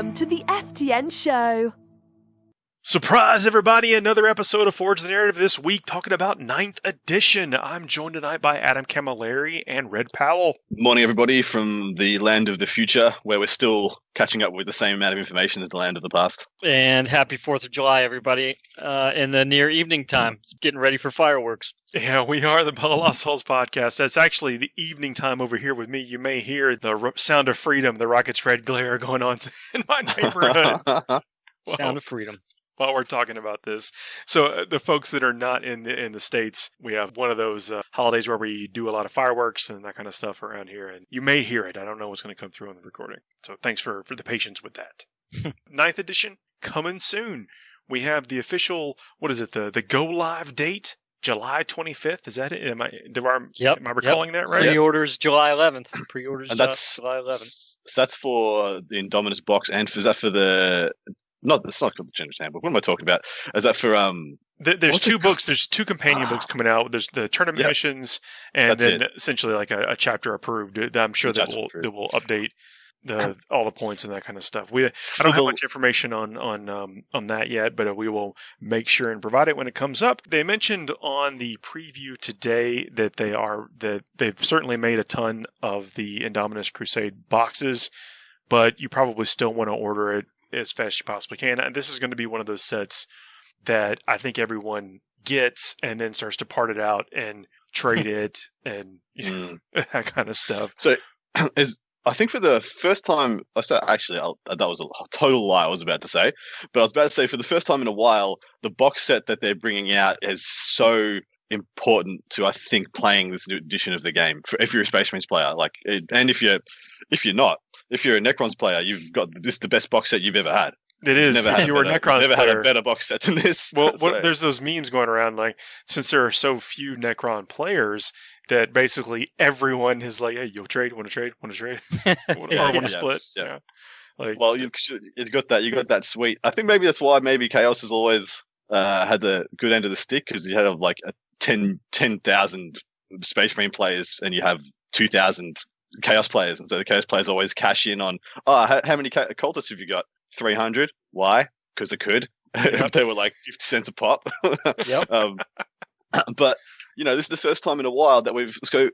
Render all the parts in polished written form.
Welcome to the FTN show. Surprise, everybody! Another episode of Forge the Narrative this week, talking about 9th edition. I'm joined tonight by Adam Camilleri and Red Powell. Morning, everybody, from the land of the future, where we're still catching up with the same amount of information as the land of the past. And happy 4th of July, everybody, in the near evening time. It's getting ready for fireworks. Yeah, we are the Bella Lost Souls podcast. That's actually the evening time over here with me. You may hear the sound of freedom, the rocket's red glare going on in my neighborhood. Sound of freedom. While we're talking about this. So the folks that are not in the States, we have one of those holidays where we do a lot of fireworks and that kind of stuff around here. And you may hear it. I don't know what's going to come through on the recording. So thanks for the patience with that. 9th edition coming soon. We have the official, what is it, the go live date? July 25th? Is that it? Am I recalling that right? Pre-orders July 11th. Pre-orders and that's, July 11th. So that's for the Indomitus box, and is that for the... it's not called the General Handbook. What am I talking about? Is that for There's two books. There's two companion books coming out. There's the tournament missions, and then essentially like a chapter approved. I'm sure that will update all the points and that kind of stuff. I don't have much information on that yet, but we will make sure and provide it when it comes up. They mentioned on the preview today that they've certainly made a ton of the Indomitus Crusade boxes, but you probably still want to order it as fast as you possibly can. And this is going to be one of those sets that I think everyone gets and then starts to part it out and trade it and that kind of stuff. So I think for the first time, that was a total lie I was about to say, but I was about to say for the first time in a while, the box set that they're bringing out is so important to, I think, playing this new edition of the game. If you're a Space Marines player, and if you're not, if you're a Necrons player, you've got this the best box set you've ever had. It is. If you were a Necrons player, had a better box set than this. Well, there's those memes going around, like, since there are so few Necron players, that basically everyone is like, hey, you'll trade, want to trade, want to trade, or want to split. Yeah. Well, you got that sweet. I think maybe that's why maybe Chaos has always had the good end of the stick, because you had like 10,000 Space Marine players and you have 2,000 Chaos players, and so the Chaos players always cash in on, how many cultists have you got? 300. Why? Because they could. Yep. They were like 50 cents a pop. Yep. But this is the first time in a while that let's go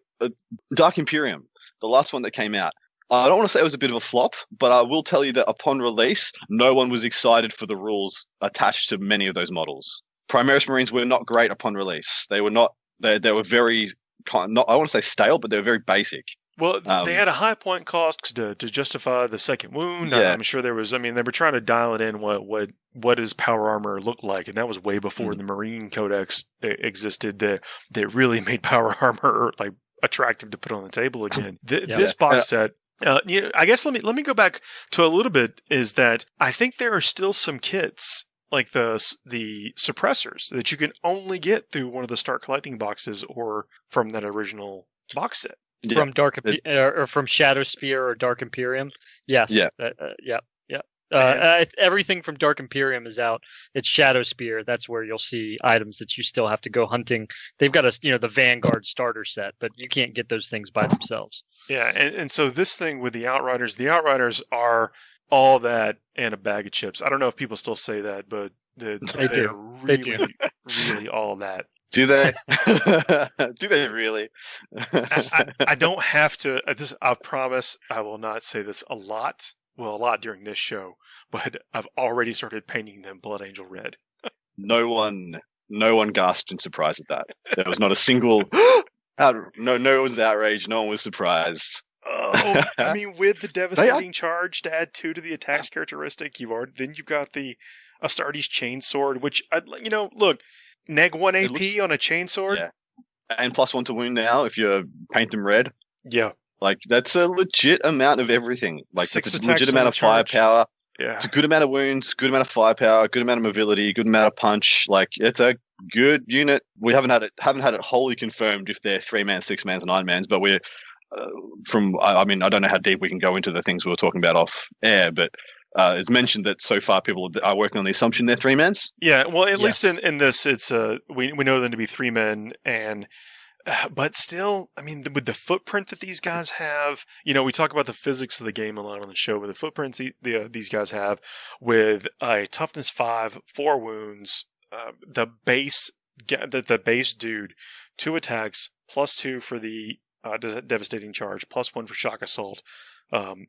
Dark Imperium, the last one that came out. I don't want to say it was a bit of a flop, but I will tell you that upon release, no one was excited for the rules attached to many of those models. Primaris Marines were not great upon release. They were not. They were very I want to say stale, but they were very basic. Well, they had a high point cost to justify the second wound. Yeah. I'm sure there was. I mean, they were trying to dial it in. What does power armor look like? And that was way before the Marine Codex existed. That really made power armor like attractive to put on the table again. This box set. I guess let me go back to a little bit. Is that I think there are still some kits like the suppressors that you can only get through one of the Start Collecting boxes or from that original box set. Yeah. From or from Shadow Spear or Dark Imperium. Yes. Yeah. Everything from Dark Imperium is out. It's Shadow Spear. That's where you'll see items that you still have to go hunting. They've got the Vanguard starter set, but you can't get those things by themselves. Yeah, and so this thing with the Outriders are all that and a bag of chips. I don't know if people still say that, but they do. Really all that. Do they? Do they really? I don't have to. I promise I will not say this a lot. Well, a lot during this show, but I've already started painting them Blood Angel red. No one gasped in surprise at that. There was not a single. No one was outraged. No one was surprised. Oh, I mean, with the devastating charge to add 2 to the attacks characteristic, you've got the Astartes Chainsword, which look. Neg 1 AP on a chainsword? Yeah. And +1 to wound now if you paint them red. Yeah. Like, that's a legit amount of everything. Like, 6 it's a legit amount of firepower. Yeah. It's a good amount of wounds, good amount of firepower, good amount of mobility, good amount of punch. Like, it's a good unit. We haven't had it wholly confirmed if they're 3-man, 6-man, 9-mans, but we're I don't know how deep we can go into the things we were talking about off air, but it's mentioned that so far people are working on the assumption they're 3-mans. Yeah, well, at least in this, it's we know them to be 3 men, and But still, I mean, with the footprint that these guys have, we talk about the physics of the game a lot on the show, with the footprints these guys have, with a toughness 5, 4 wounds, the base dude, 2 attacks, +2 for the devastating charge, +1 for shock assault, +1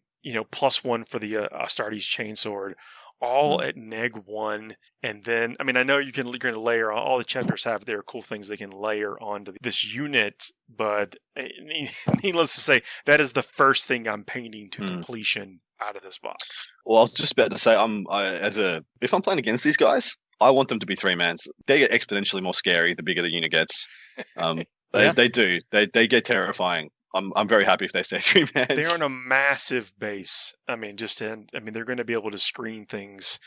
for the Astartes chainsword, all at -1, and then I know you're going to layer all the chapters have their cool things they can layer onto this unit, but needless to say, that is the first thing I'm painting to completion out of this box. Well, I was just about to say, if I'm playing against these guys, I want them to be 3-mans. They get exponentially more scary the bigger the unit gets. They do. They get terrifying. I'm very happy if they stay 3-mans. They're on a massive base. They're going to be able to screen things,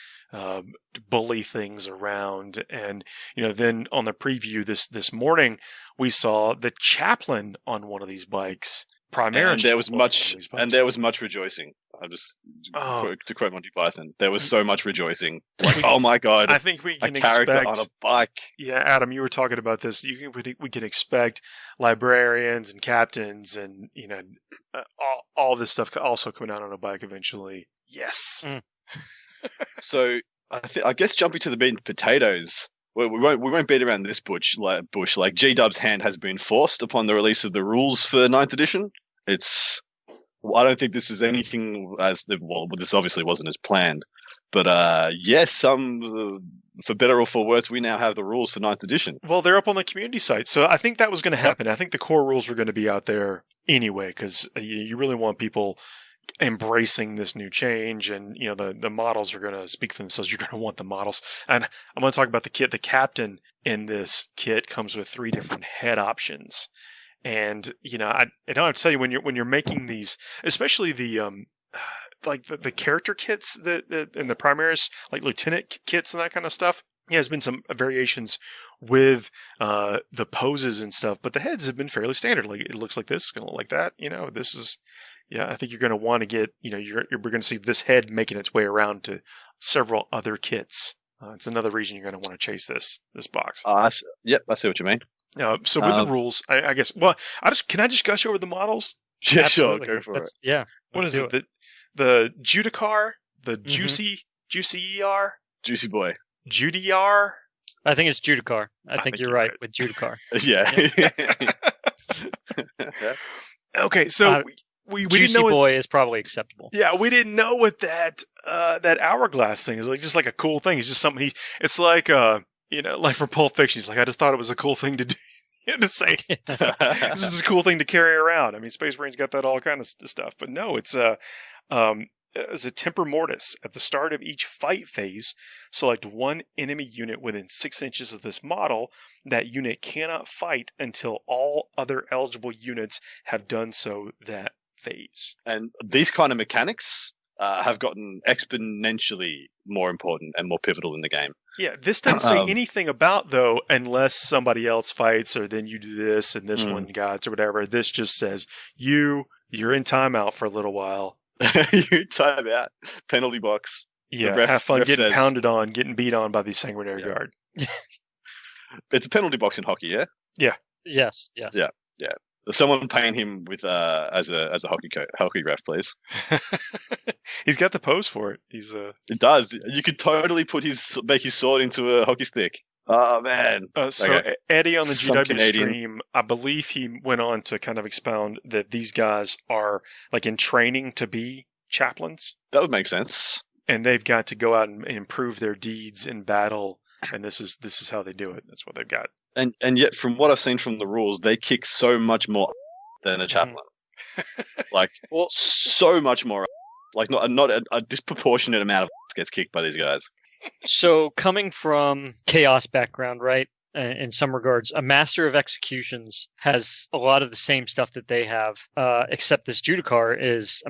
bully things around, and then on the preview this morning, we saw the chaplain on one of these bikes. And there was much rejoicing. To quote Monty Python, there was so much rejoicing. Like, oh my god! I think we can character expect on a bike. Yeah, Adam, you were talking about this. We can expect librarians and captains, and all this stuff also coming out on a bike eventually. Yes. So I guess jumping to the meat and potatoes. We won't beat around this bush. Like G-Dub's hand has been forced upon the release of the rules for 9th edition. I don't think this is anything this obviously wasn't as planned, but for better or for worse, we now have the rules for 9th edition. Well, they're up on the community site, so I think that was going to happen. I think the core rules were going to be out there anyway, because you really want people embracing this new change, and the models are going to speak for themselves. You're going to want the models, and I'm going to talk about the kit. The captain in this kit comes with 3 different head options. And I don't have to tell you, when you're making these, especially the the character kits that in the Primaris, like lieutenant kits and that kind of stuff. Yeah, there's been some variations with the poses and stuff, but the heads have been fairly standard. Like, it looks like this, it's going to look like that. This is, I think you're going to want to get, we're going to see this head making its way around to several other kits. It's another reason you're going to want to chase this box. Yep, I see what you mean. So with the rules, I guess. Well, can I just gush over the models? Yeah, absolutely. Sure, go for it. Yeah. What is it? The Judiciar, the Juicy boy, Judiciar. I think it's Judiciar. I think you're right with Judiciar. Yeah. Okay, so we didn't know. Boy is probably acceptable. Yeah, we didn't know what that hourglass thing is. Like, just like a cool thing. It's just something. It's like like for Pulp Fiction, he's like, I just thought it was a cool thing to do. To say, so, this is a cool thing to carry around. Space Marine's got that all kind of stuff, but no, it's a Temper Mortis. At the start of each fight phase, select one enemy unit within 6 inches of this model. That unit cannot fight until all other eligible units have done so that phase. And these kind of mechanics have gotten exponentially more important and more pivotal in the game. Yeah, this doesn't say anything about, though, unless somebody else fights, or then you do this and this one guides or whatever. This just says you're in timeout for a little while. You time out. Penalty box. Yeah, have fun getting pounded on, getting beat on by the Sanguinary Guard. It's a penalty box in hockey, yeah? Yeah. Yes. Yeah. Someone paying him with as a hockey ref, please. He's got the pose for it. It does. You could totally make his sword into a hockey stick. Oh man. So Eddie on the GW stream, I believe he went on to kind of expound that these guys are like in training to be chaplains. That would make sense. And they've got to go out and improve their deeds in battle, and this is how they do it. That's what they've got. And yet, from what I've seen from the rules, they kick so much more than a chaplain. So much more. Like, not a disproportionate amount of gets kicked by these guys. So, coming from Chaos background, right? In some regards, a Master of Executions has a lot of the same stuff that they have, except this Judiciar is,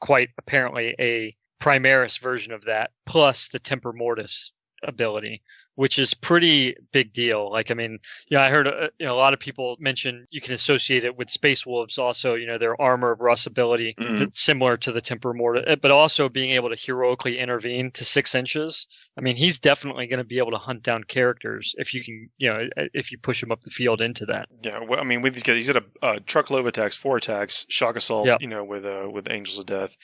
quite apparently a Primaris version of that, plus the Temper Mortis ability, which is pretty big deal. Like, I mean, I heard a lot of people mention you can associate it with Space Wolves also, their Armor of Rust ability, that's similar to the Temper Mortar, but also being able to heroically intervene to 6 inches. I mean, he's definitely going to be able to hunt down characters if you can, if you push him up the field into that. Yeah, well, I mean, with these guys, he's got a truckload of attacks, 4 attacks, shock assault, with Angels of Death,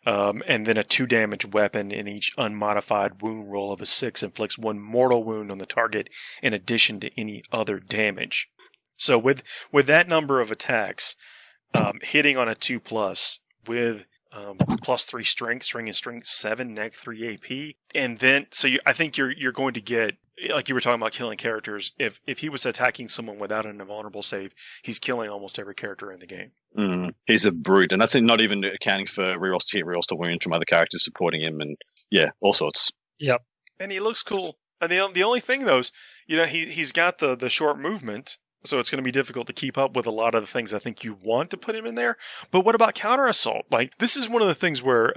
and then a 2 damage weapon in each unmodified wound roll of a 6 inflicts 1 mortal wound on the target in addition to any other damage. So with that number of attacks, hitting on a 2+ with +3 strength, string and strength 7, neg 3 AP, and then I think you're going to get, like you were talking about killing characters. If he was attacking someone without an invulnerable save, he's killing almost every character in the game. He's a brute, and that's not even accounting for rerolls to hit, rerolls to wound from other characters supporting him, and all sorts. Yep. And he looks cool. And the only thing though is, he's got the short movement. So it's going to be difficult to keep up with a lot of the things I think you want to put him in there. But what about counter assault? Like, this is one of the things where,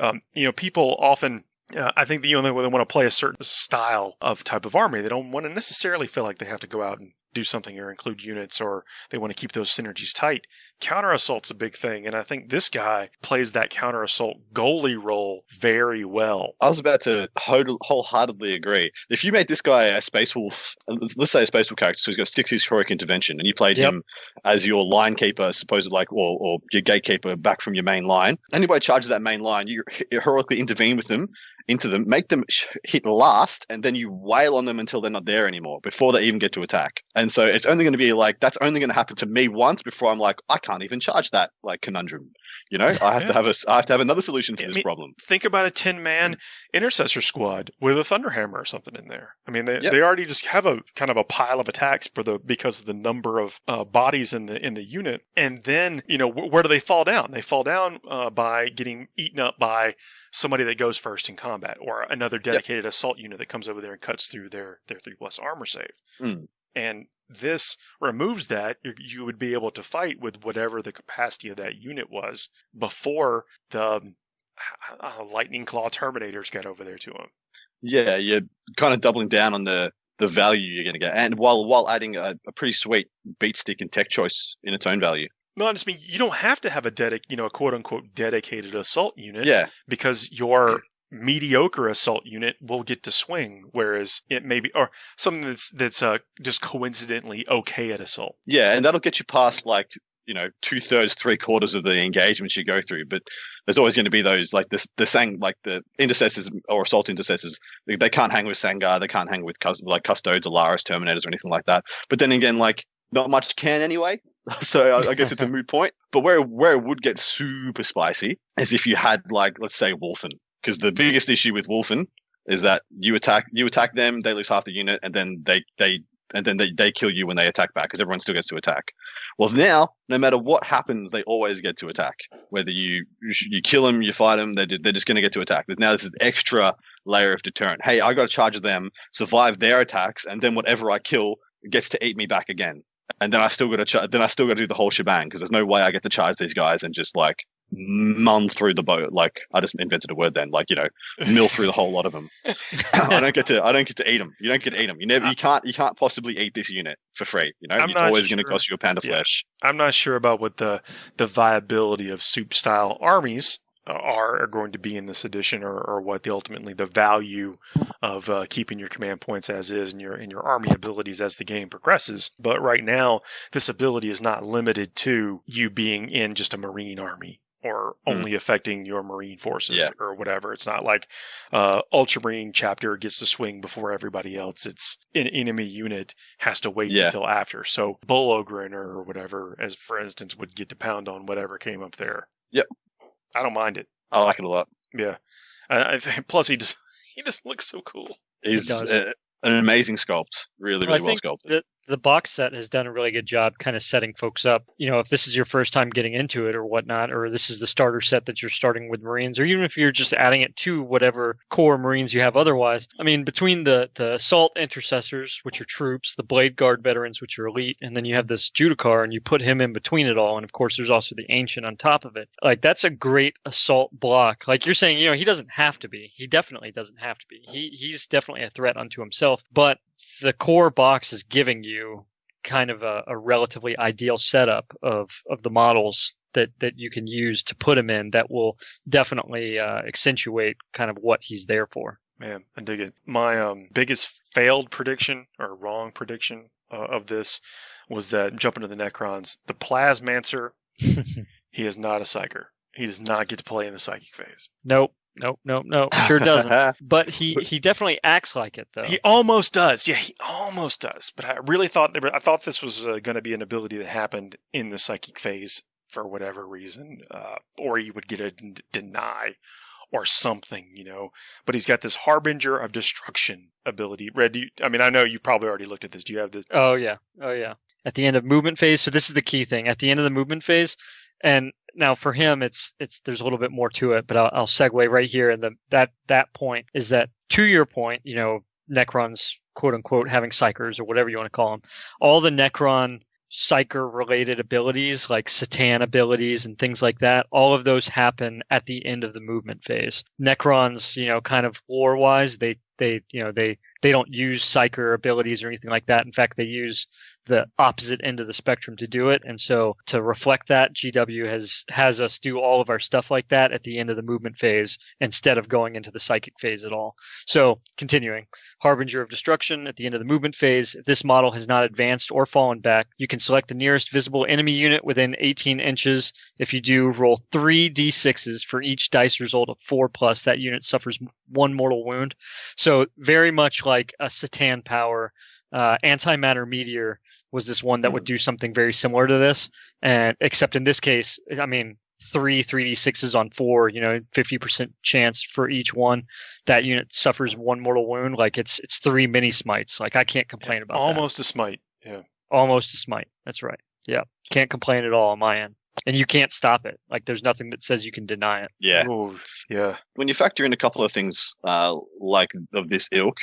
people often, I think they want to play a certain style of type of army. They don't want to necessarily feel like they have to go out and do something or include units, or they want to keep those synergies tight. Counter assault's a big thing, and I think this guy plays that counter assault goalie role very well. I was about to wholeheartedly agree. If you made this guy a Space Wolf, let's say a Space Wolf character, so he's got 6 heroic intervention, and you played him as your line keeper, or your gatekeeper back from your main line. Anybody charges that main line, you heroically intervene with them, into them, make them hit last, and then you wail on them until they're not there anymore, before they even get to attack. And so it's only going to be like, that's only going to happen to me once before I'm like, I can't even charge that conundrum. I have to have another solution for this problem. Think about a 10-man intercessor squad with a Thunderhammer or something in there. I mean, they already just have a kind of a pile of attacks because of the number of bodies in the unit. And then, where do they fall down? They fall down by getting eaten up by somebody that goes first in combat, or another dedicated assault unit that comes over there and cuts through their 3+ armor save. And this removes that. You would be able to fight with whatever the capacity of that unit was before the Lightning Claw Terminators got over there to him. Yeah, you're kind of doubling down on the value you're going to get, and while adding a pretty sweet beat stick and tech choice in its own value. No, I just mean, you don't have to have a quote unquote dedicated assault unit, because your mediocre assault unit will get to swing, whereas it may be, or something that's just coincidentally okay at assault. Yeah, and that'll get you past 2/3, 3/4 of the engagements you go through. But there's always going to be those the intercessors or assault intercessors. They can't hang with Sangar, they can't hang with Custodes, Alaris, Terminators, or anything like that. But then again, not much can anyway. So I guess it's a moot point. But where it would get super spicy is if you had let's say Wolfen, because the biggest issue with Wolfen is that you attack them, they lose half the unit, and then they kill you when they attack back, because everyone still gets to attack. Well, now no matter what happens, they always get to attack. Whether you kill them, you fight them, they're just going to get to attack. There's now this extra layer of deterrent. Hey, I got to charge them, survive their attacks, and then whatever I kill gets to eat me back again. And then I still got to do the whole shebang, because there's no way I get to charge these guys and just mull through the boat. I just invented a word then. Mill through the whole lot of them. I don't get to eat them. You don't get to eat them. You can't possibly eat this unit for free. It's always going to cost you a pound of flesh. I'm not sure about what the viability of soup style armies are going to be in this edition, or what ultimately the value of keeping your command points as is and your army abilities as the game progresses. But right now, this ability is not limited to you being in just a Marine army, or only affecting your Marine forces or whatever. It's not like Ultramarine chapter gets to swing before everybody else. It's an enemy unit has to wait until after. So Bull Ogren or whatever, as for instance, would get to pound on whatever came up there. Yep. I don't mind it. I like it a lot. Yeah. I think, plus he just looks so cool. He's an amazing sculpt. Really, really well sculpted. the box set has done a really good job kind of setting folks up. If this is your first time getting into it or whatnot, or this is the starter set that you're starting with Marines, or even if you're just adding it to whatever core Marines you have otherwise. I mean, between the Assault Intercessors, which are troops, the Blade Guard Veterans, which are elite, and then you have this Judiciar, and you put him in between it all. And of course, there's also the Ancient on top of it. Like, that's a great assault block. Like you're saying, he doesn't have to be. He definitely doesn't have to be. He's definitely a threat unto himself. But the core box is giving you kind of a relatively ideal setup of the models that you can use to put him in that will definitely accentuate kind of what he's there for. Man, I dig it. My biggest failed prediction or wrong prediction of this was that, jumping to the Necrons, the Plasmancer, he is not a Psyker. He does not get to play in the Psychic phase. Nope. Sure doesn't. But he definitely acts like it, though. He almost does. Yeah, he almost does. But I really thought this was going to be an ability that happened in the Psychic phase for whatever reason, or he would get a deny or something, But he's got this Harbinger of Destruction ability. Red, I know you probably already looked at this. Do you have this? Oh yeah. At the end of movement phase. So this is the key thing. At the end of the movement phase, and now for him, it's there's a little bit more to it, but I'll segue right here. And that point is that, to your point, Necrons, quote unquote, having psychers or whatever you want to call them, all the Necron psyker related abilities like Satan abilities and things like that, all of those happen at the end of the movement phase. Necrons, kind of lore wise, they don't use psyker abilities or anything like that. In fact, they use the opposite end of the spectrum to do it. And so to reflect that, GW has us do all of our stuff like that at the end of the movement phase instead of going into the psychic phase at all. So continuing, Harbinger of Destruction at the end of the movement phase. If this model has not advanced or fallen back, you can select the nearest visible enemy unit within 18 inches. If you do, roll 3 d6s for each dice result of 4+. That unit suffers 1 mortal wound. So very much like a Satan power, Antimatter Meteor was this one that would do something very similar to this, and except in this case, 3d6s on 4, 50% chance for each one. That unit suffers 1 mortal wound. Like it's 3 mini smites. Like I can't complain about almost that. A smite. Yeah, almost a smite. That's right. Yeah, can't complain at all on my end. And you can't stop it. Like there's nothing that says you can deny it. Yeah. Ooh, yeah. When you factor in a couple of things like of this ilk,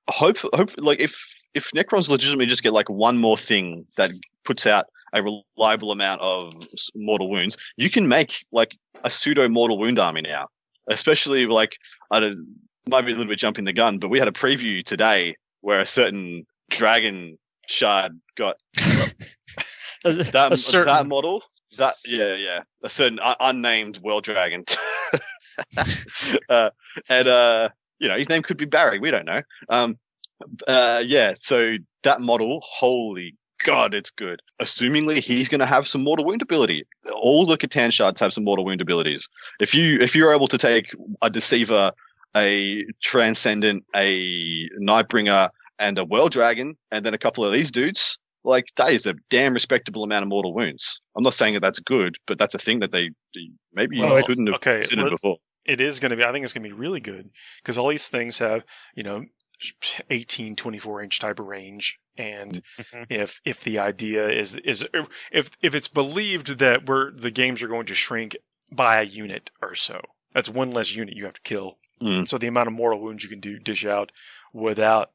hope like if Necrons legitimately just get like one more thing that puts out a reliable amount of mortal wounds, you can make like a pseudo mortal wound army now. Especially like, might be a little bit jumping the gun, but we had a preview today where a certain dragon shard got that model. A certain unnamed world dragon, and his name could be Barry. We don't know. So that model, holy God, it's good. Assumingly, he's going to have some mortal wound ability. All the Catan shards have some mortal wound abilities. If you're able to take a Deceiver, a Transcendent, a Nightbringer, and a World Dragon, and then a couple of these dudes, like, that is a damn respectable amount of mortal wounds. I'm not saying that that's good, but that's a thing that they couldn't have considered before. It is going to be, I think it's going to be really good, because all these things have, 18, 24-inch type of range. And if the idea is if it's believed that the games are going to shrink by a unit or so, that's one less unit you have to kill. So the amount of mortal wounds you can dish out without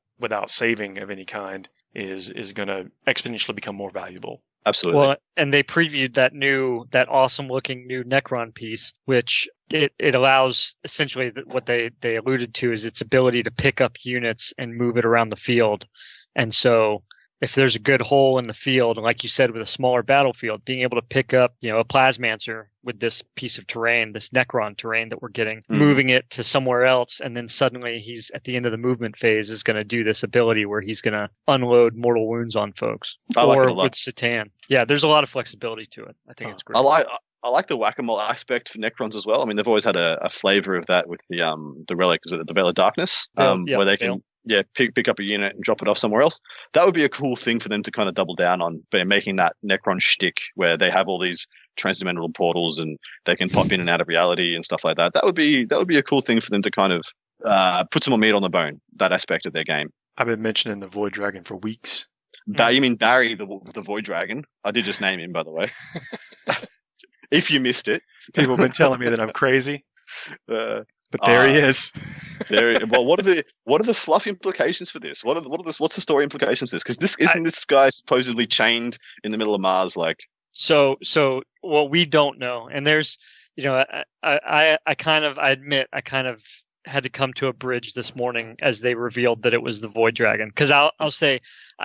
saving of any kind is going to exponentially become more valuable. Absolutely. Well, and they previewed that awesome looking new Necron piece, which it allows essentially what they alluded to is its ability to pick up units and move it around the field. And so if there's a good hole in the field, and like you said, with a smaller battlefield, being able to pick up, a Plasmancer with this piece of terrain, this Necron terrain that we're getting, moving it to somewhere else, and then suddenly he's at the end of the movement phase is going to do this ability where he's going to unload mortal wounds on folks. Or with Satan. Yeah, there's a lot of flexibility to it. I think it's great. I like the whack-a-mole aspect for Necrons as well. I mean, they've always had a flavor of that with the relic, is it the Veil of Darkness, where they can pick up a unit and drop it off somewhere else. That would be a cool thing for them to kind of double down on, by making that Necron shtick where they have all these transdimensional portals and they can pop in and out of reality and stuff like that. That would be a cool thing for them to kind of put some more meat on the bone, that aspect of their game. I've been mentioning the Void Dragon for weeks. You mean Barry, the Void Dragon? I did just name him, by the way. If you missed it. People have been telling me that I'm crazy. But there he is. Well, what are the fluff implications for this? What's the story implications for this? Because this guy supposedly chained in the middle of Mars, like. So well, we don't know, and there's, I admit I kind of had to come to a bridge this morning as they revealed that it was the Void Dragon, because I'll say,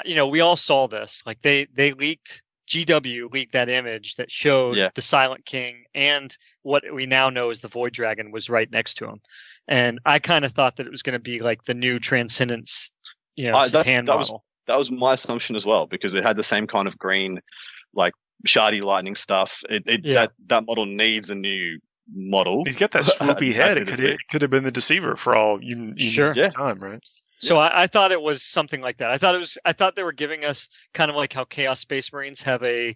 we all saw this, like they leaked. GW leaked that image that showed the Silent King, and what we now know is the Void Dragon was right next to him. And I kind of thought that it was going to be like the new Transcendence, Satan model. That was my assumption as well, because it had the same kind of green, like shardy lightning stuff. That model needs a new model. He's got that swoopy head. It could have been the Deceiver for all you sure. Know at the time, right? So I thought it was something like that. I thought they were giving us kind of like how Chaos Space Marines have a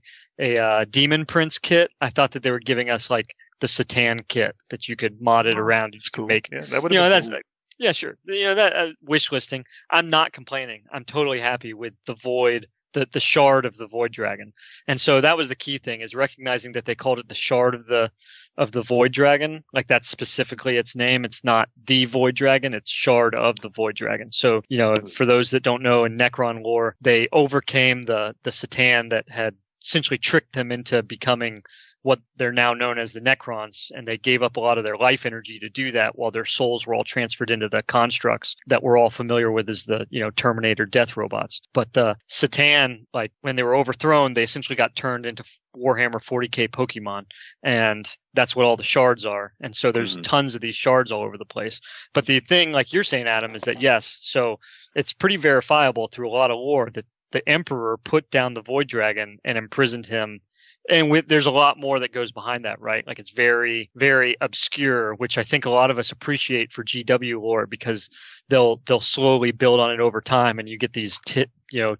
Demon Prince kit. I thought that they were giving us like the Satan kit that you could mod it around. It's cool. Make, that would have been cool. Yeah, sure. That wish listing. I'm not complaining. I'm totally happy with the Void. The shard of the Void Dragon. And so that was the key thing, is recognizing that they called it the shard of the Void Dragon. Like, that's specifically its name. It's not the Void Dragon, it's shard of the Void Dragon. So, for those that don't know, in Necron lore, they overcame the Satan that had essentially tricked them into becoming what they're now known as the Necrons, and they gave up a lot of their life energy to do that, while their souls were all transferred into the constructs that we're all familiar with as the Terminator death robots. But the Satan, like when they were overthrown, they essentially got turned into Warhammer 40k Pokemon, and that's what all the shards are. And so there's tons of these shards all over the place. But the thing, like you're saying, Adam, is that yes, so it's pretty verifiable through a lot of lore that the Emperor put down the Void Dragon and imprisoned him. And there's a lot more that goes behind that, right? Like, it's very, very obscure, which I think a lot of us appreciate for GW lore, because they'll slowly build on it over time, and you get these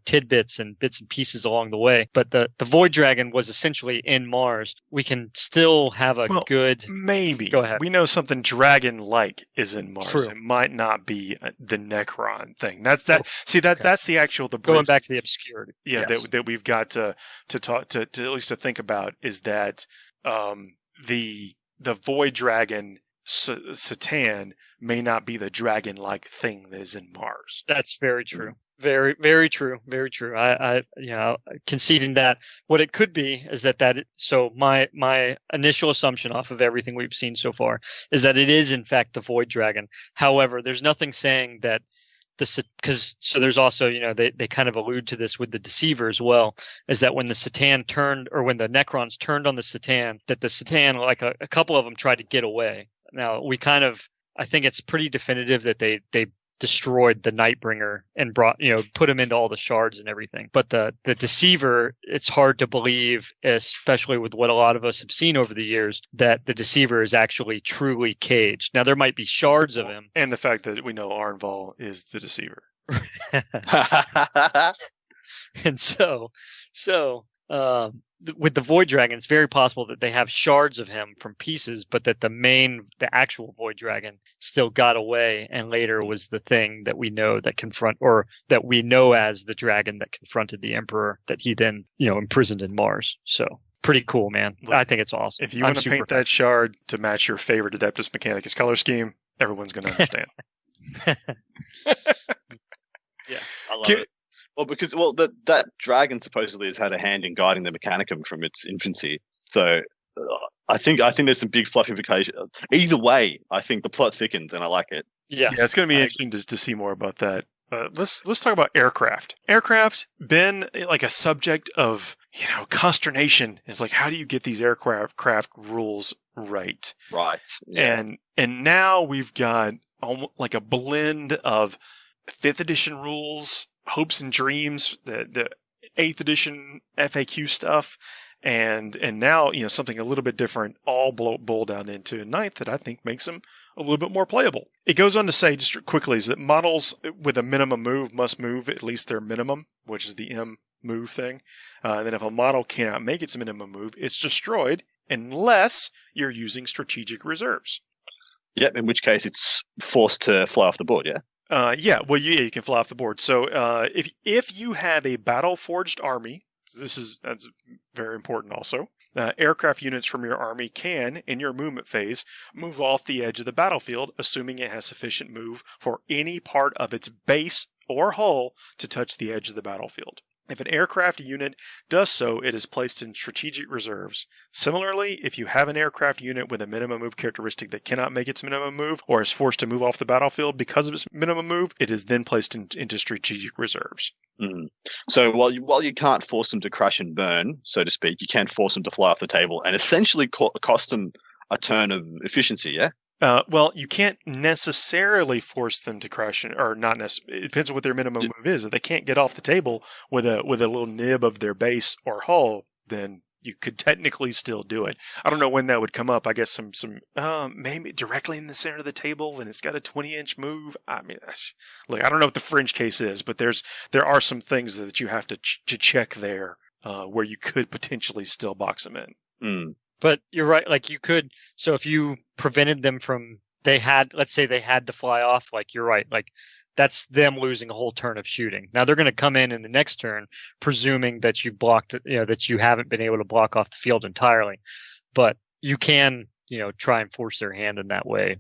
tidbits and bits and pieces along the way. But the Void Dragon was essentially in Mars. We can still have good. Maybe. Go ahead. We know something dragon-like is in Mars. True. It might not be the Necron thing. That's that. See, that's the actual going back to the obscurity. Yeah, yes. that we've got to talk to at least to think about, is that the Void Dragon Satan may not be the dragon-like thing that is in Mars. That's very true. Very, very true. Very true. I conceding that what it could be is that so my initial assumption off of everything we've seen so far is that it is in fact the Void Dragon. However, there's nothing saying that so there's also, they kind of allude to this with the Deceiver as well, is that when the Satan turned, or when the Necrons turned on the Satan, that the Satan, like a couple of them tried to get away. Now I think it's pretty definitive that they destroyed the Nightbringer and put him into all the shards and everything. But the Deceiver, it's hard to believe, especially with what a lot of us have seen over the years, that the Deceiver is actually truly caged. Now, there might be shards of him. And the fact that we know Arnval is the Deceiver. And so with the Void Dragon, it's very possible that they have shards of him from pieces, but that the actual Void Dragon still got away, and later was the thing that we know that we know as the dragon that confronted the Emperor, that he then, imprisoned in Mars. So pretty cool, man. I think it's awesome. If you want to paint that shard to match your favorite Adeptus Mechanicus color scheme, everyone's going to understand. Yeah, I love it. Well, because that dragon supposedly has had a hand in guiding the Mechanicum from its infancy. So I think there's some big fluff implications. Either way, I think the plot thickens, and I like it. Yes. Yeah, it's going to be interesting to see more about that. Let's talk about aircraft. Aircraft been like a subject of consternation. It's like, how do you get these aircraft rules right? Right. Yeah. And now we've got almost like a blend of 5th edition rules, hopes and dreams, the 8th edition FAQ stuff, and now something a little bit different, all boiled down into 9th, that I think makes them a little bit more playable. It goes on to say, just quickly, is that models with a minimum move must move at least their minimum, which is the M move thing. Then if a model cannot make its minimum move, it's destroyed unless you're using strategic reserves. Yep, in which case it's forced to fly off the board, yeah? Yeah, well, you can fly off the board. So if you have a battle-forged army, that's very important also. Aircraft units from your army can, in your movement phase, move off the edge of the battlefield, assuming it has sufficient move for any part of its base or hull to touch the edge of the battlefield. If an aircraft unit does so, it is placed in strategic reserves. Similarly, if you have an aircraft unit with a minimum move characteristic that cannot make its minimum move or is forced to move off the battlefield because of its minimum move, it is then placed into strategic reserves. Mm. So while you can't force them to crash and burn, so to speak, you can force them to fly off the table and essentially cost them a turn of efficiency, yeah? Well, you can't necessarily force them to crash, or not necessarily. It depends on what their minimum move is. If they can't get off the table with a little nib of their base or hull, then you could technically still do it. I don't know when that would come up. I guess some maybe directly in the center of the table, and it's got a 20-inch move. I mean, look, I don't know what the fringe case is, but there are some things that you have to check there where you could potentially still box them in. Mm. But you're right. Like you could. So if you prevented them from, let's say they had to fly off. Like you're right. Like that's them losing a whole turn of shooting. Now they're going to come in the next turn, presuming that you've blocked, that you haven't been able to block off the field entirely. But you can, try and force their hand in that way.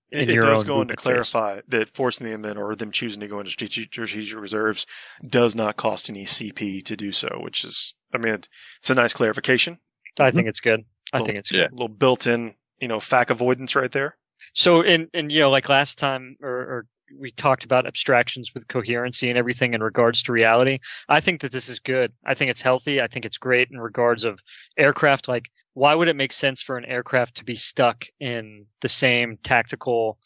It does go on to clarify that forcing them in or them choosing to go into strategic reserves does not cost any CP to do so, which is, I mean, it's a nice clarification. I think it's good. I think it's good. A little built-in, FAQ avoidance right there. So, like last time, or we talked about abstractions with coherency and everything in regards to reality. I think that this is good. I think it's healthy. I think it's great in regards of aircraft. Like, why would it make sense for an aircraft to be stuck in the same tactical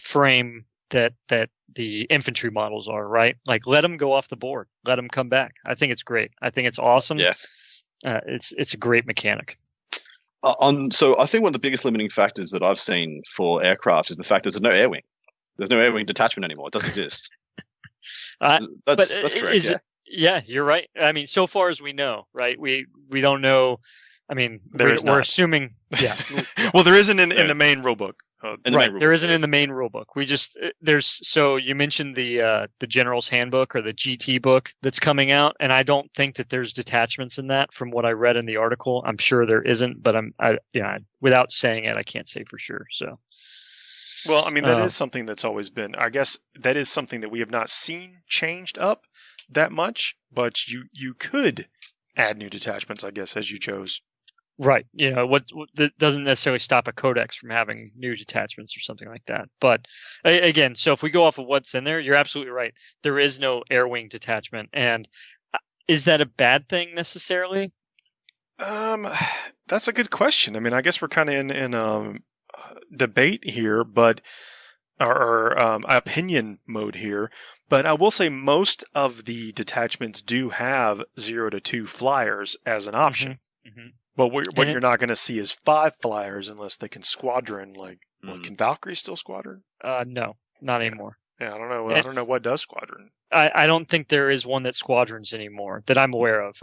frame that the infantry models are, right? Like, let them go off the board. Let them come back. I think it's great. I think it's awesome. Yeah. It's a great mechanic. So I think one of the biggest limiting factors that I've seen for aircraft is the fact there's no air wing. There's no air wing detachment anymore. It doesn't exist. That's correct. Yeah, you're right. I mean, so far as we know, right? We don't know. I mean, we're assuming. Yeah. Well, there isn't in the main rulebook. Right, there isn't in the main rulebook. So you mentioned the General's Handbook or the GT book that's coming out, and I don't think that there's detachments in that from what I read in the article. I'm sure there isn't, but without saying it, I can't say for sure. So, well, I mean, that is something that's always been. I guess that is something that we have not seen changed up that much, but you could add new detachments, I guess, as you chose. Right. What that doesn't necessarily stop a codex from having new detachments or something like that. But again, so if we go off of what's in there, you're absolutely right. There is no air wing detachment. And is that a bad thing necessarily? That's a good question. I mean, I guess we're kind of in debate here, but or opinion mode here. But I will say most of the detachments do have 0 to 2 flyers as an option. Mm-hmm. Mm-hmm. But what you're not going to see is 5 flyers unless they can squadron. Can Valkyrie still squadron? No, not anymore. Yeah, I don't know. I don't know what does squadron. I don't think there is one that squadrons anymore that I'm aware of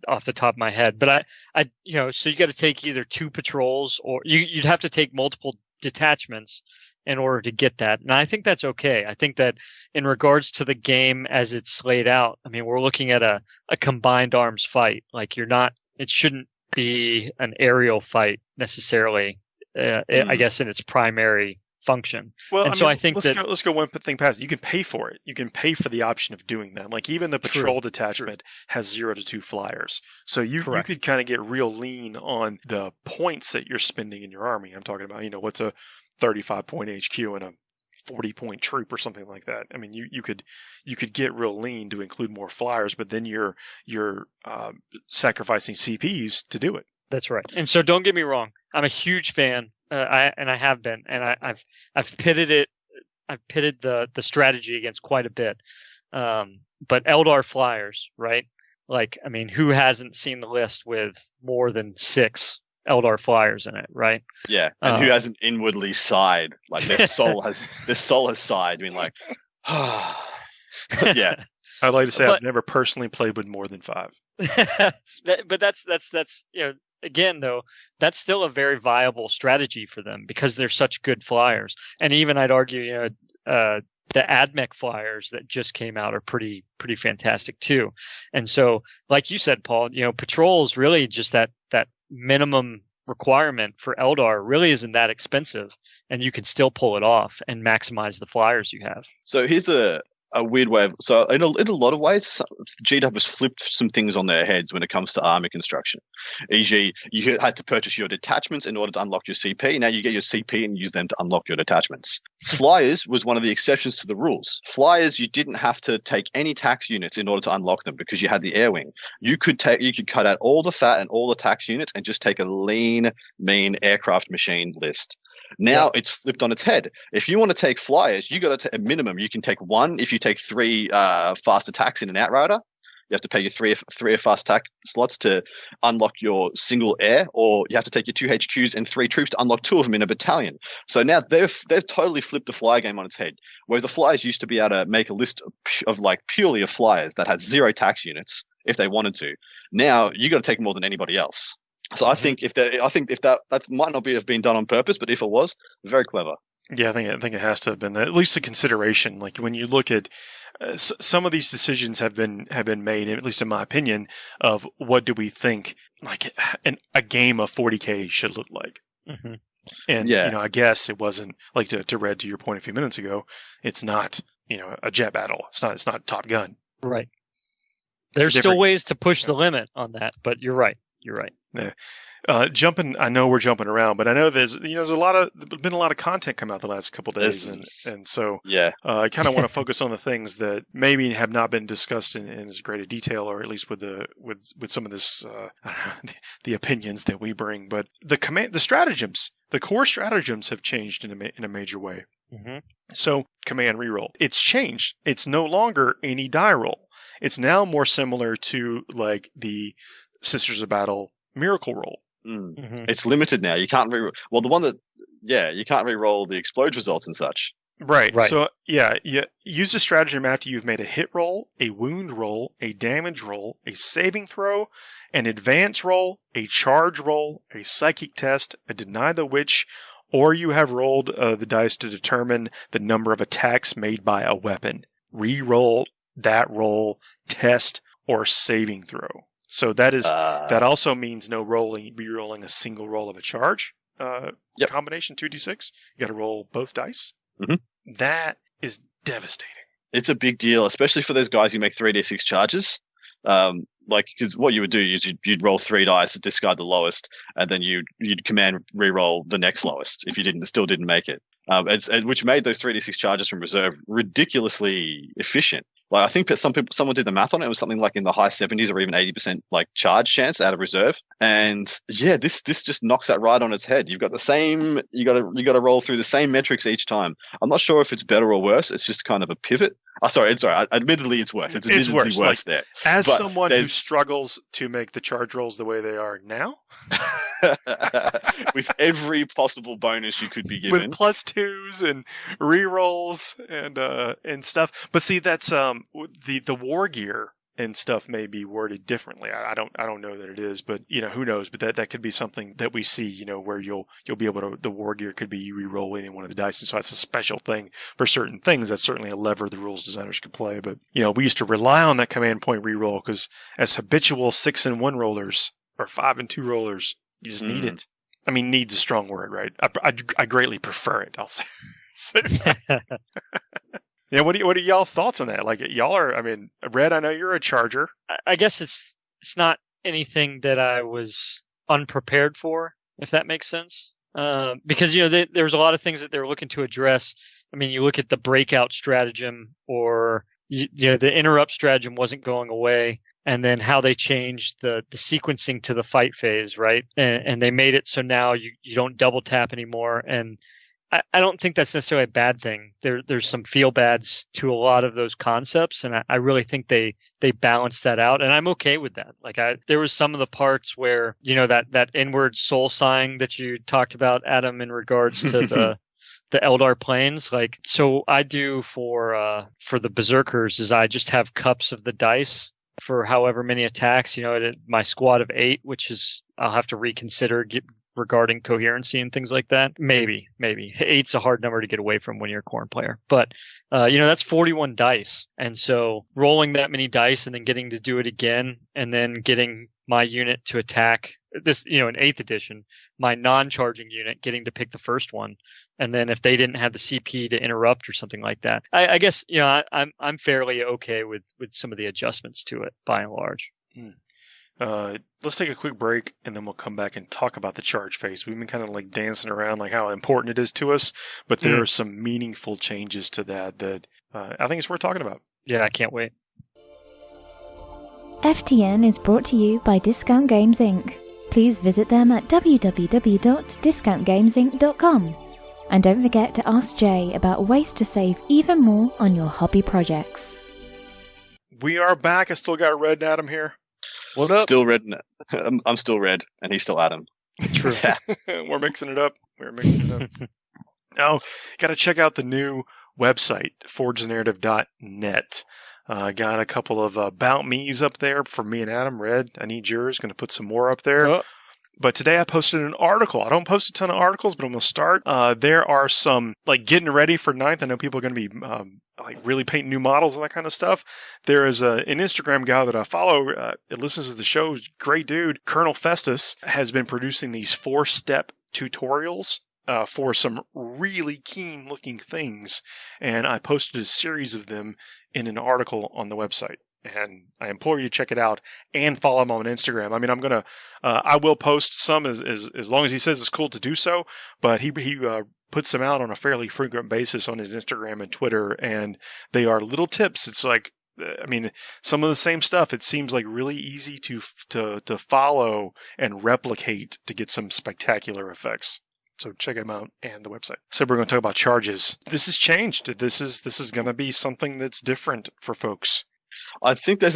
off the top of my head. But so you got to take either 2 patrols or you'd have to take multiple detachments in order to get that. And I think that's okay. I think that in regards to the game as it's laid out, I mean, we're looking at a combined arms fight. Like it shouldn't be an aerial fight necessarily, I guess, in its primary function. Well, and I think let's go one thing past. You can pay for it. You can pay for the option of doing that. Like even the patrol detachment has 0 to 2 flyers. So you could kind of get real lean on the points that you're spending in your army. I'm talking about, what's a 35-point HQ and a 40-point troop or something like that. I mean, you could get real lean to include more flyers, but then you're sacrificing CPs to do it. That's right. And so don't get me wrong. I'm a huge fan. I have been, and I've pitted it. I've pitted the strategy against quite a bit. But Eldar flyers, right? Like, I mean, who hasn't seen the list with more than 6 Eldar flyers in it, right? Yeah, and who hasn't inwardly sighed? Like their soul has sighed. I mean, like, yeah. I'd like to say I've never personally played with more than 5. But that's again though, that's still a very viable strategy for them because they're such good flyers. And even I'd argue, the AdMech flyers that just came out are pretty fantastic too. And so, like you said, Paul, patrol is really just that minimum requirement for Eldar really isn't that expensive, and you can still pull it off and maximize the flyers you have. So here's a weird way so in a lot of ways, GW has flipped some things on their heads when it comes to army construction. E.g., you had to purchase your detachments in order to unlock your CP. Now you get your CP and use them to unlock your detachments. Flyers was one of the exceptions to the rules. Flyers, you didn't have to take any tax units in order to unlock them because you had the air wing. You could cut out all the fat and all the tax units and just take a lean, mean aircraft machine list. Now it's flipped on its head. If you want to take flyers, you got to a minimum. You can take one. If you take 3 fast attacks in an Outrider, you have to pay your three fast attack slots to unlock your single air, or you have to take your 2 HQs and 3 troops to unlock 2 of them in a battalion. So now they've totally flipped the flyer game on its head. Where the flyers used to be able to make a list of like purely of flyers that had 0 tax units if they wanted to. Now you got to take more than anybody else. So I think if that might not have been done on purpose, but if it was, very clever. Yeah, I think it has to have been that, at least a consideration. Like when you look at some of these decisions have been made, at least in my opinion, of what do we think like a game of 40k should look like. Mm-hmm. And I guess it wasn't like to Red, to your point a few minutes ago. It's not a jet battle. It's not Top Gun. Right. There's still ways to push the limit on that, but you're right. Yeah. I know we're jumping around, but I know there's been a lot of content come out the last couple of days, and so I kind of want to focus on the things that maybe have not been discussed in as great a detail, or at least with some of this the opinions that we bring. But the stratagems, the core stratagems, have changed in a major way. Mm-hmm. So command reroll, it's changed. It's no longer any die roll. It's now more similar to like the Sisters of Battle Miracle Roll. Mm-hmm. It's limited now. You can't reroll. Well, the one that, you can't reroll the explode results and such. Right. So, you use the stratagem after you've made a hit roll, a wound roll, a damage roll, a saving throw, an advance roll, a charge roll, a psychic test, a deny the witch, or you have rolled the dice to determine the number of attacks made by a weapon. Reroll that roll, test, or saving throw. So that also means no re-rolling a single roll of a charge combination 2d6. You got to roll both dice. Mm-hmm. That is devastating. It's a big deal, especially for those guys who make 3d6 charges. Because what you would do is you'd roll 3 dice, discard the lowest, and then you'd command re-roll the next lowest if you still didn't make it. Which made those 3d6 charges from reserve ridiculously efficient. Like I think someone did the math on it. It was something like in the high 70s or even 80% like charge chance out of reserve. And this just knocks that right on its head. You've got the same. You got to roll through the same metrics each time. I'm not sure if it's better or worse. It's just kind of a pivot. Sorry. Admittedly, it's worse. It's worse. Like, there. As someone who struggles to make the charge rolls the way they are now, with every possible bonus you could be given, with +2s and re-rolls and stuff. But see, that's the war gear and stuff may be worded differently. I don't know that it is, but who knows? But that could be something that we see, where you'll be able to, the war gear could be you re-roll any one of the dice, and so that's a special thing for certain things. That's certainly a lever the rules designers could play. But we used to rely on that command point re-roll because as habitual 6 and 1 rollers or 5 and 2 rollers, you just need it. I mean, needs a strong word, right? I greatly prefer it. I'll say. Yeah, what are y'all's thoughts on that? Like, y'all are, Red, I know you're a Charger. I guess it's not anything that I was unprepared for, if that makes sense. Because, there's a lot of things that they're looking to address. You look at the breakout stratagem or, the interrupt stratagem wasn't going away. And then how they changed the sequencing to the fight phase, right? And they made it so now you don't double tap anymore. And I don't think that's necessarily a bad thing. There's some feel bads to a lot of those concepts, and I really think they balance that out, and I'm okay with that. Like there was some of the parts where that inward soul sighing that you talked about, Adam, in regards to the Eldar planes. Like, so I do for the Berserkers is I just have cups of the dice for however many attacks. My squad of 8, which is I'll have to reconsider regarding coherency and things like that. Maybe. 8's a hard number to get away from when you're a Khorne player. But, that's 41 dice. And so rolling that many dice and then getting to do it again and then getting my unit to attack this, in 8th edition, my non-charging unit getting to pick the first one. And then if they didn't have the CP to interrupt or something like that, I guess, I'm fairly okay with some of the adjustments to it by and large. Let's take a quick break and then we'll come back and talk about the charge phase. We've been kind of like dancing around like how important it is to us, but there are some meaningful changes to that I think it's worth talking about. Yeah, I can't wait. FTN is brought to you by Discount Games Inc. Please visit them at www.discountgamesinc.com. And don't forget to ask Jay about ways to save even more on your hobby projects. We are back. I still got Red and Adam here. What up? Still Red. I'm still Red, and he's still Adam. True. We're mixing it up. Now, got to check out the new website, forgethenarrative.net. Got a couple of about me's up there for me and Adam. Red, I need yours. Going to put some more up there. Oh. But today I posted an article. I don't post a ton of articles, but I'm going to start. There are some, like, getting ready for 9th. I know people are going to be, really painting new models and that kind of stuff. There is an Instagram guy that I follow. It listens to the show. Great dude. Colonel Festus has been producing these 4-step tutorials for some really keen looking things. And I posted a series of them in an article on the website. And I implore you to check it out and follow him on Instagram. I mean, I will post some as long as he says it's cool to do so, but he puts them out on a fairly frequent basis on his Instagram and Twitter, and they are little tips. It's like, some of the same stuff. It seems like really easy to follow and replicate to get some spectacular effects. So check them out and the website. So we're going to talk about charges. This has changed. This is going to be something that's different for folks. I think there's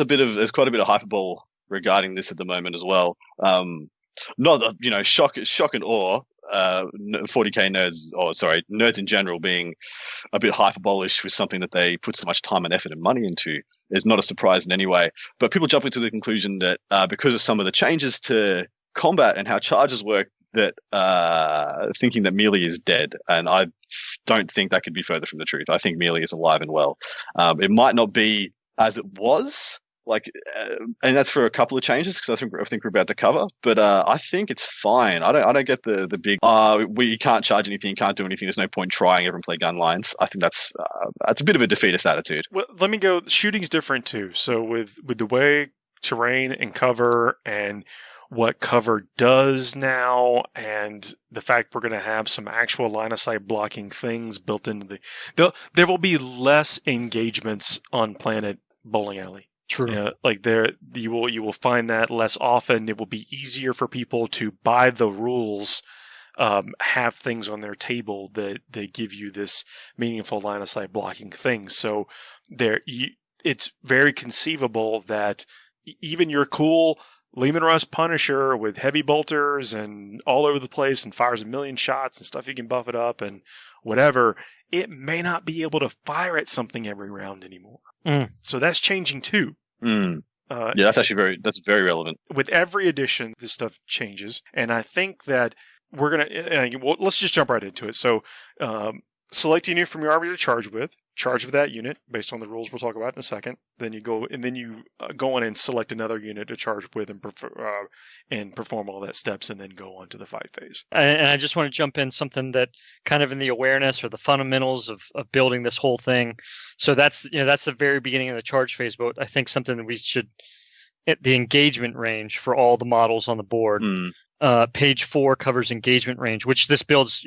quite a bit of hyperbole regarding this at the moment as well. Not that, shock and awe, 40k nerds in general being a bit hyperbolish with something that they put so much time and effort and money into is not a surprise in any way. But people jumping to the conclusion that because of some of the changes to combat and how charges work, that thinking that melee is dead. And I don't think that could be further from the truth. I think melee is alive and well. It might not be as it was, and that's for a couple of changes because I think we're about to cover. But I think it's fine. I don't get the big we can't charge anything, can't do anything. There's no point trying. Everyone play gun lines. I think that's a bit of a defeatist attitude. Well, let me go. Shooting's different too. So with the way terrain and cover and what cover does now, and the fact we're going to have some actual line of sight blocking things built into there will be less engagements on Planet Bowling Alley. True. You will find that less often. It will be easier for people to buy the rules, have things on their table that give you this meaningful line of sight blocking thing. So it's very conceivable that even your cool Lehman Russ Punisher with heavy bolters and all over the place and fires 1 million shots and stuff, you can buff it up and whatever, it may not be able to fire at something every round anymore. So that's changing too. Yeah, that's actually very relevant. With every edition, this stuff changes. And I think that we're going to, let's just jump right into it. So, select a unit from your army to charge with that unit based on the rules we'll talk about in a second. Then you go on and select another unit to charge with and perform all that steps, and then go on to the fight phase. And I just want to jump in something that kind of in the awareness or the fundamentals of building this whole thing. So that's the very beginning of the charge phase. But I think something that we should, the engagement range for all the models on the board. Page 4 covers engagement range, which this builds,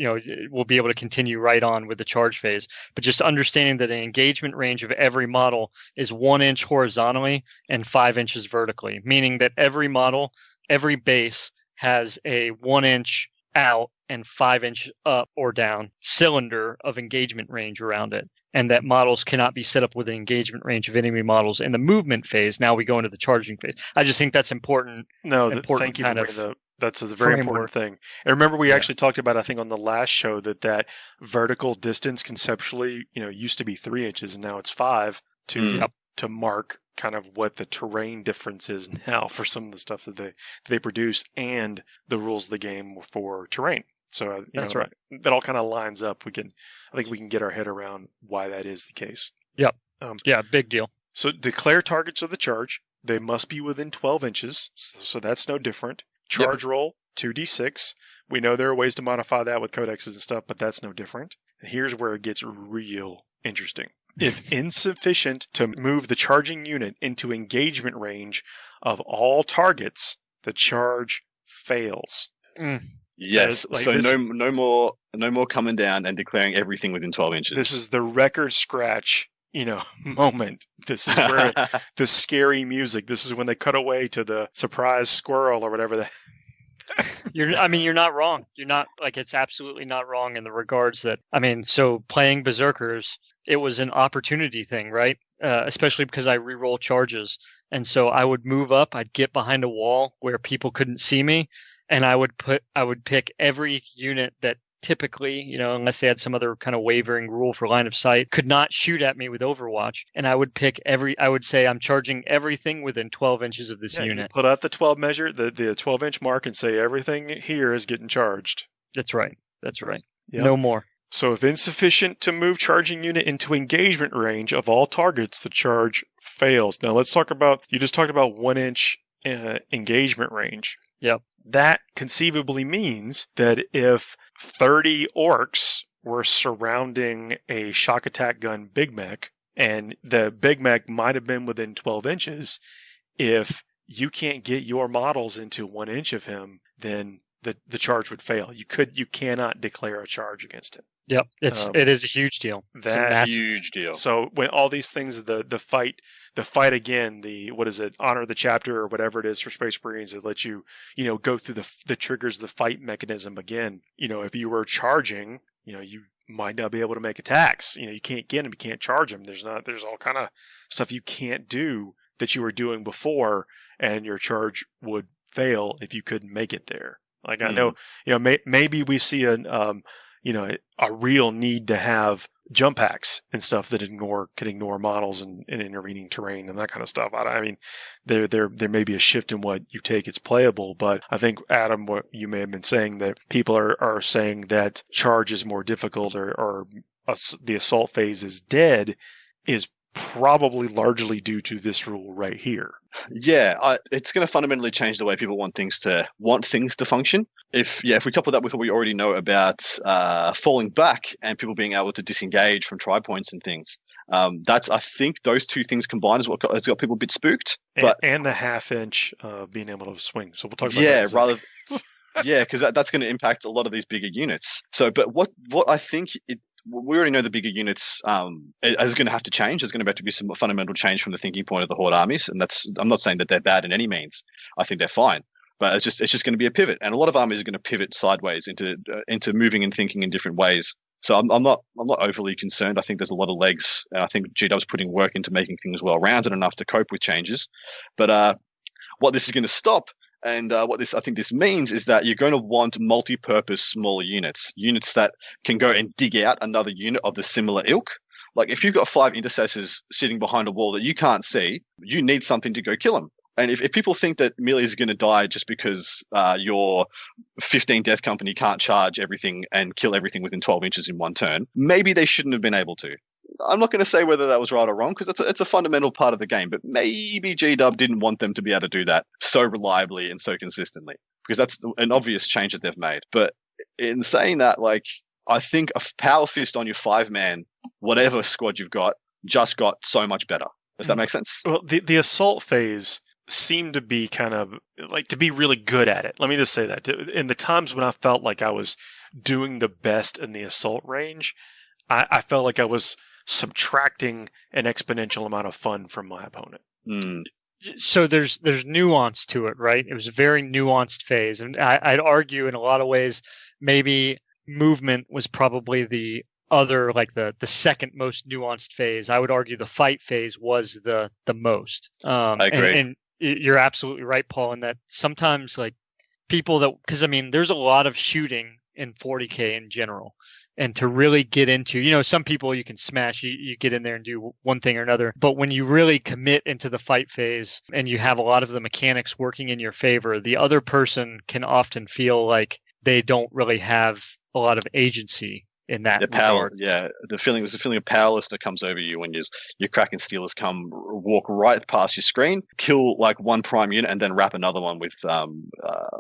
we'll be able to continue right on with the charge phase. But just understanding that an engagement range of every model is 1 inch horizontally and 5 inches vertically, meaning that every model, every base has a 1 inch out and 5 inch up or down cylinder of engagement range around it. And that models cannot be set up with an engagement range of enemy models in the movement phase. Now we go into the charging phase. I just think that's important. Thank you for that's a very important thing. And remember, we actually talked about, I think, on the last show that vertical distance conceptually, used to be 3 inches and now it's 5 to to mark kind of what the terrain difference is now for some of the stuff that they produce and the rules of the game for terrain. So that's right. That all kind of lines up. I think we can get our head around why that is the case. Yep. Big deal. So declare targets of the charge. They must be within 12 inches. So that's no different. Charge roll 2d6. We know there are ways to modify that with codexes and stuff, but that's no different. And here's where it gets real interesting. If insufficient to move the charging unit into engagement range of all targets, the charge fails. Yes. So no more coming down and declaring everything within 12 inches. This is the record scratch, moment. This is where the scary music. This is when they cut away to the surprise squirrel or whatever. You're not wrong. You're not it's absolutely not wrong in the regards that, so playing Berserkers, it was an opportunity thing, right? Especially because I reroll charges. And so I would move up, I'd get behind a wall where people couldn't see me. And I would pick every unit that typically, unless they had some other kind of wavering rule for line of sight, could not shoot at me with Overwatch. And I would I would say I'm charging everything within 12 inches of this unit. Put out the 12 measure, the 12-inch mark, and say everything here is getting charged. That's right. Yep. No more. So if insufficient to move charging unit into engagement range of all targets, the charge fails. Now let's talk about, you just talked about 1-inch engagement range. Yep. That conceivably means that if 30 orcs were surrounding a shock attack gun Big Mech, and the Big Mech might have been within 12 inches, if you can't get your models into 1 inch of him, then the charge would fail. You cannot declare a charge against him. Yep, it is a huge deal. Huge deal. So when all these things, the fight again, honor the chapter or whatever it is for Space Marines that lets you, go through the triggers, the fight mechanism again. If you were charging, you might not be able to make attacks. You can't get them, you can't charge them. There's all kind of stuff you can't do that you were doing before, and your charge would fail if you couldn't make it there. Like I know, maybe we see a real need to have jump packs and stuff that can ignore models and intervening terrain and that kind of stuff. There may be a shift in what you take as playable, but I think, Adam, what you may have been saying, that people are saying that charge is more difficult or the assault phase is dead, is probably largely due to this rule right here. Yeah, it's going to fundamentally change the way people want things to function. If we couple that with what we already know about falling back and people being able to disengage from try points and things, I think those two things combined is what has got people a bit spooked. And the 1/2 inch being able to swing. So we'll talk about that. Because that's going to impact a lot of these bigger units. So, but what I think we already know the bigger units is going to have to change. There's going to have to be some fundamental change from the thinking point of the Horde armies, and I'm not saying that they're bad in any means. I think they're fine, but it's just going to be a pivot, and a lot of armies are going to pivot sideways into moving and thinking in different ways. So I'm not overly concerned. I think there's a lot of legs. I think GW's putting work into making things well rounded enough to cope with changes. But what this is going to stop. And what I think this means is that you're going to want multi-purpose smaller units that can go and dig out another unit of the similar ilk. Like if you've got 5 intercessors sitting behind a wall that you can't see, you need something to go kill them. And if people think that melee is going to die just because your 15 Death Company can't charge everything and kill everything within 12 inches in one turn, maybe they shouldn't have been able to. I'm not going to say whether that was right or wrong, because it's a fundamental part of the game, but maybe GW didn't want them to be able to do that so reliably and so consistently, because that's an obvious change that they've made. But in saying that, I think a power fist on your 5-man, whatever squad you've got, just got so much better. Does that make sense? Well, the assault phase seemed to be kind of to be really good at it. Let me just say that. In the times when I felt like I was doing the best in the assault range, I felt like I was subtracting an exponential amount of fun from my opponent. So there's nuance to it, right? It was a very nuanced phase, and I'd argue in a lot of ways maybe movement was probably the other, the second most nuanced phase. I would argue the fight phase was the most. I agree. And you're absolutely right, Paul, in that sometimes people because there's a lot of shooting in 40k in general. And to really get into, some people you can smash, you get in there and do one thing or another. But when you really commit into the fight phase and you have a lot of the mechanics working in your favor, the other person can often feel like they don't really have a lot of agency in that power. Yeah, there's a feeling of powerlessness that comes over you when your Kraken Stealers walk right past your screen, kill like one prime unit, and then wrap another one with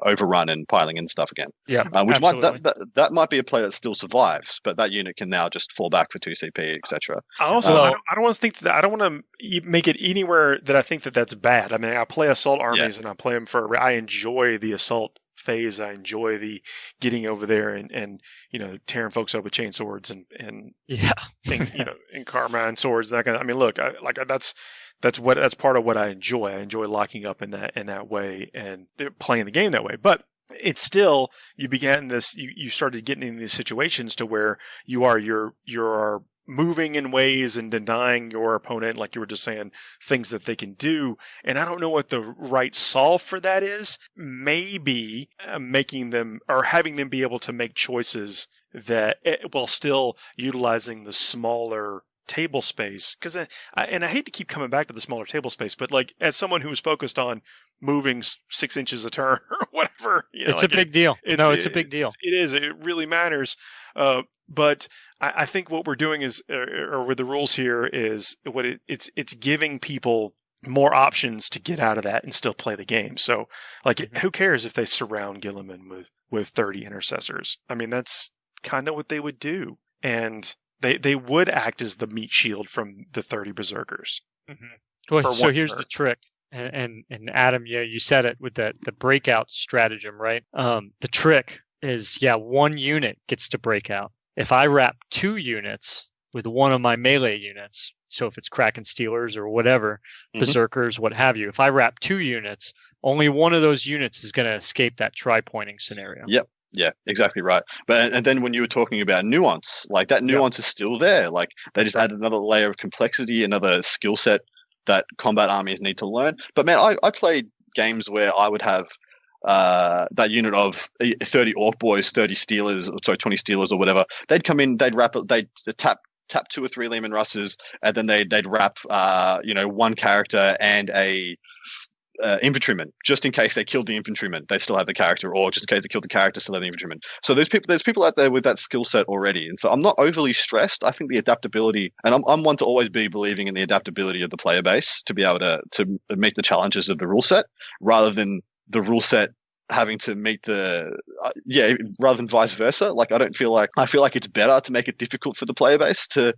overrun and piling in stuff again. Yeah, which that might be a play that still survives, but that unit can now just fall back for 2 CP, etc. I don't want to think that I don't want to make it anywhere that I think that that's bad. I mean, I play assault armies and I play them I enjoy the assault phase. I enjoy the getting over there and tearing folks up with chainswords and and Carmine swords. That kind of, I mean, look, that's part of what I enjoy. I enjoy locking up in that way and playing the game that way. But it's still, you started getting in these situations to where you are moving in ways and denying your opponent, like you were just saying, things that they can do. And I don't know what the right solve for that is. Maybe making them or having them be able to make choices that while still utilizing the smaller table space. And I hate to keep coming back to the smaller table space, but like as someone who's focused on moving 6 inches a turn or whatever, it's a big deal. It's a big deal. It is. It really matters. I think what we're doing is, or with the rules here, is it's giving people more options to get out of that and still play the game. So, who cares if they surround Gilliman with 30 intercessors? I mean, that's kind of what they would do, and they would act as the meat shield from the 30 berserkers. Mm-hmm. Well, so here's the trick. And Adam, you said it with the breakout stratagem, right? The trick is, one unit gets to break out. If I wrap 2 units with one of my melee units, so if it's Kraken Stealers or whatever, Berserkers, what have you, if I wrap 2 units, only one of those units is going to escape that tri-pointing scenario. Yep. Yeah, exactly right. And then when you were talking about nuance, like that nuance is still there. Like they just added another layer of complexity, another skill set that combat armies need to learn. But man, I played games where I would have that unit of 30 Orc Boys, 30 Stealers, 20 Stealers or whatever. They'd come in, they'd tap 2 or 3 Lehman Russes, and then they'd wrap one character and a infantryman, just in case they killed the infantryman, they still have the character, or just in case they killed the character, still have the infantryman. So there's people out there with that skill set already, and so I'm not overly stressed. I think the adaptability, and I'm one to always be believing in the adaptability of the player base to be able to meet the challenges of the rule set, rather than the rule set having to meet rather than vice versa. Like I feel like it's better to make it difficult for the player base to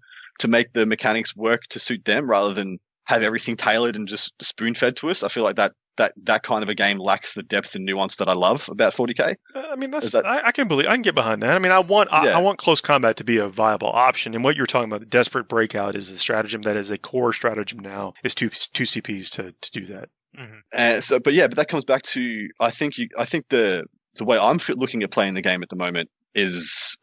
make the mechanics work to suit them, rather than have everything tailored and just spoon-fed to us. I feel like that kind of a game lacks the depth and nuance that I love about 40k. I mean, I can get behind that. I mean, I want close combat to be a viable option. And what you're talking about, the desperate breakout, is the stratagem that is a core stratagem now. Is two CPs to do that. Mm-hmm. But that comes back to I think the way I'm looking at playing the game at the moment is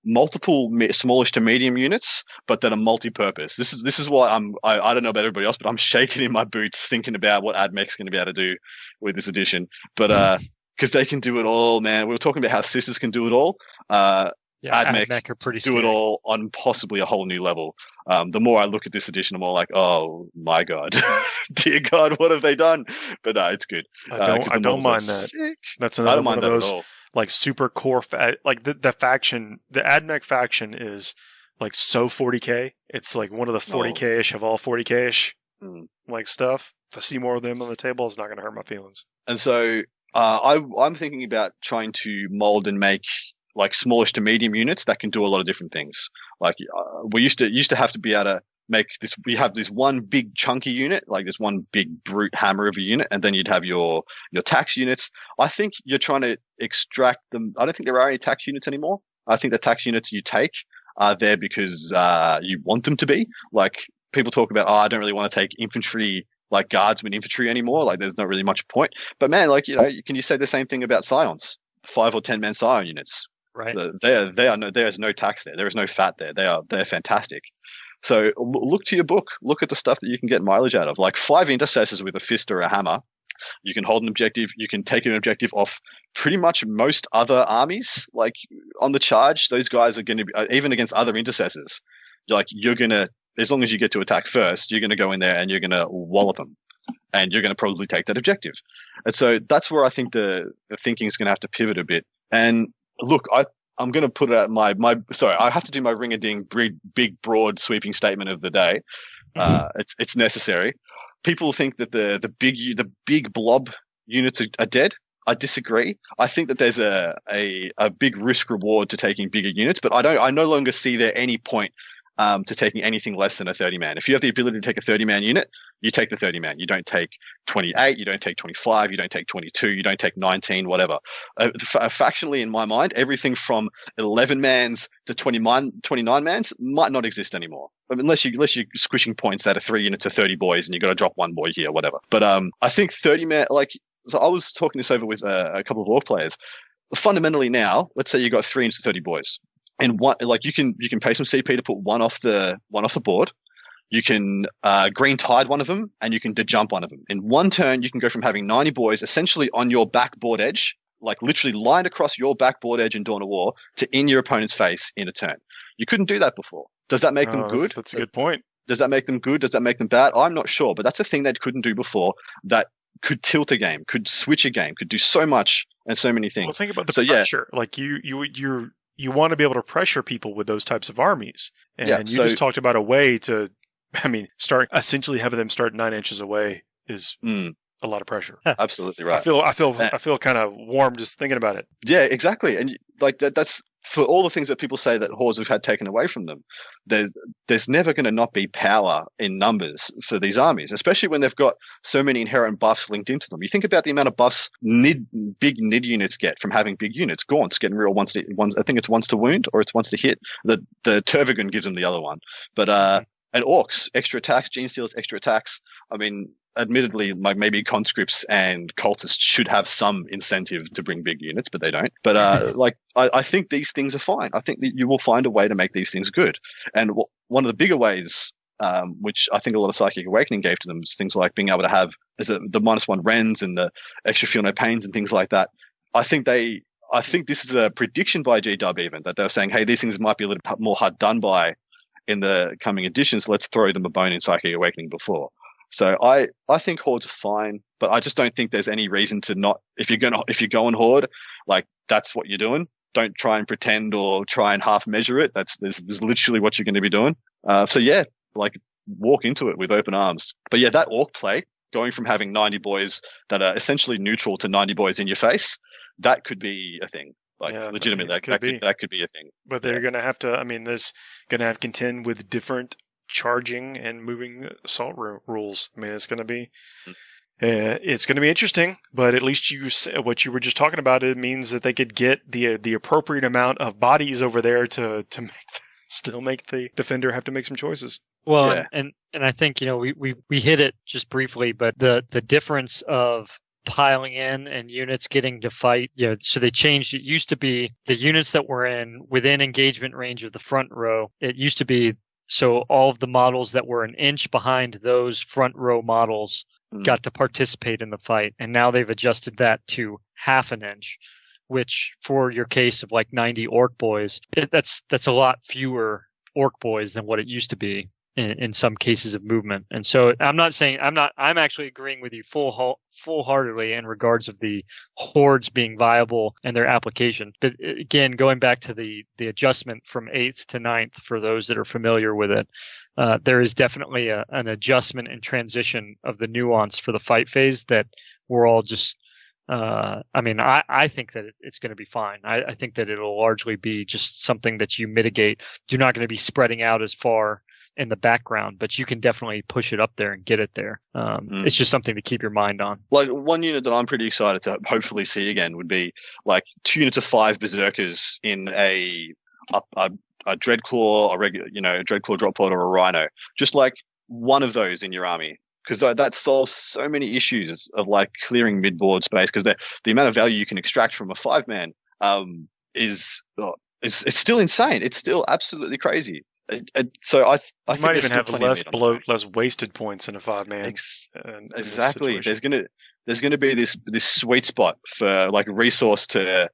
multiple smallish to medium units, but that are multi-purpose. This is why I don't know about everybody else, but I'm shaking in my boots thinking about what AdMech's going to be able to do with this edition. But because they can do it all, man. We were talking about how sisters can do it all. AdMech are pretty do it all on possibly a whole new level. The more I look at this edition, I'm more like, oh my god, dear God, what have they done? But it's good. I don't mind that. Sick. That's another one of those like super core, like the faction, the AdMech faction is like so 40k. It's like one of the 40k-ish of all 40k-ish like stuff. If I see more of them on the table, it's not going to hurt my feelings. And so I'm thinking about trying to mold and make like smallish to medium units that can do a lot of different things. Like we used to have to be able to make this. We have this one big chunky unit, like this one big brute hammer of a unit, and then you'd have your tax units. I think you're trying to extract them. I don't think there are any tax units anymore. I think the tax units you take are there because you want them to be. Like people talk about, I don't really want to take infantry, like guardsmen infantry anymore. Like there's not really much point. But man, like can you say the same thing about scions? 5 or 10 man scion units. Right. There's no tax there. There is no fat there. They're fantastic. So look to your book. Look at the stuff that you can get mileage out of. Like 5 intercessors with a fist or a hammer You can hold an objective. You can take an objective off pretty much most other armies. Like on the charge, those guys are going to be, even against other intercessors, like you're going to, as long as you get to attack first, you're going to go in there and you're going to wallop them. And you're going to probably take that objective. And so that's where I think the thinking is going to have to pivot a bit. And look, I'm going to put out I have to do my ring-a-ding, big, broad, sweeping statement of the day. It's necessary. People think that the big blob units are dead. I disagree. I think that there's a big risk reward to taking bigger units, but I no longer see there any point to taking anything less than a 30-man. If you have the ability to take a 30-man unit, you take the 30-man. You don't take 28, you don't take 25, you don't take 22, you don't take 19, whatever. Factionally, in my mind, everything from 11-mans to 29-mans might not exist anymore. I mean, unless you're squishing points out of 3 units to 30 boys and you've got to drop 1 boy here, whatever. But I think 30-man, so I was talking this over with a couple of Orc players. Fundamentally now, let's say you got 3 into 30 boys. And you can pay some CP to put one off the board. You can green tide one of them, and you can de-jump one of them. In one turn, you can go from having 90 boys essentially on your backboard edge, like literally lined across your backboard edge in Dawn of War, to in your opponent's face in a turn. You couldn't do that before. Does that make them good? That's a good point. Does that make them good? Does that make them bad? I'm not sure, but that's a thing they couldn't do before. That could tilt a game, could switch a game, could do so much and so many things. Well, think about the pressure. Yeah. Like you want to be able to pressure people with those types of armies. And you just talked about a way to, start essentially having them start 9 inches away is a lot of pressure. Absolutely right. I feel kind of warm just thinking about it. Yeah, exactly. And like that's for all the things that people say that Hordes have had taken away from them. There's never going to not be power in numbers for these armies, especially when they've got so many inherent buffs linked into them. You think about the amount of buffs big NID units get from having big units. Gaunt's getting real once. I think it's once to wound or it's once to hit. The Tervigon gives them the other one, but and Orcs extra attacks, Gene Stealers extra attacks. I mean, admittedly, like maybe conscripts and cultists should have some incentive to bring big units, but they don't. But I think these things are fine. I think that you will find a way to make these things good. And one of the bigger ways, which I think a lot of Psychic Awakening gave to them, is things like being able to have the -1 Rens and the extra Feel No Pains and things like that. I think this is a prediction by G-Dub even, that they were saying, hey, these things might be a little bit more hard done by in the coming editions. Let's throw them a bone in Psychic Awakening before. So I think Hordes are fine, but I just don't think there's any reason to not. If you're going Horde, like that's what you're doing. Don't try and pretend or try and half measure it. That's literally what you're going to be doing. So yeah, like walk into it with open arms. But yeah, that Orc play, going from having 90 boys that are essentially neutral to 90 boys in your face, that could be a thing. Like legitimately, that could be a thing. But they're going to have to. There's going to have contend with different charging and moving assault rules. It's going to be interesting, but at least what you were just talking about, it means that they could get the appropriate amount of bodies over there to still make the defender have to make some choices. Well, yeah. and I think, we hit it just briefly, but the difference of piling in and units getting to fight, so they changed. It used to be the units that were within engagement range of the front row. It used to be so all of the models that were an inch behind those front row models got to participate in the fight. And now they've adjusted that to half an inch, which for your case of like 90 Orc boys, that's a lot fewer Orc boys than what it used to be in some cases of movement. And so I'm actually agreeing with you full-heartedly in regards of the Hordes being viable and their application. But again, going back to the adjustment from 8th to 9th, for those that are familiar with it, there is definitely an adjustment and transition of the nuance for the fight phase that we're all just I think that it's going to be fine. I think that it'll largely be just something that you mitigate. You're not going to be spreading out as far in the background, but you can definitely push it up there and get it there. It's just something to keep your mind on. Like one unit that I'm pretty excited to hopefully see again would be like 2 units of 5 Berserkers in a Dreadclaw, a regular, Dreadclaw drop pod or a Rhino. Just like one of those in your army. Because that solves so many issues of like clearing mid-board space. Because the amount of value you can extract from a 5-man is still insane. It's still absolutely crazy. So I you might even have less bloat, less wasted points in a 5-man. Exactly. There's gonna be this sweet spot for like resource to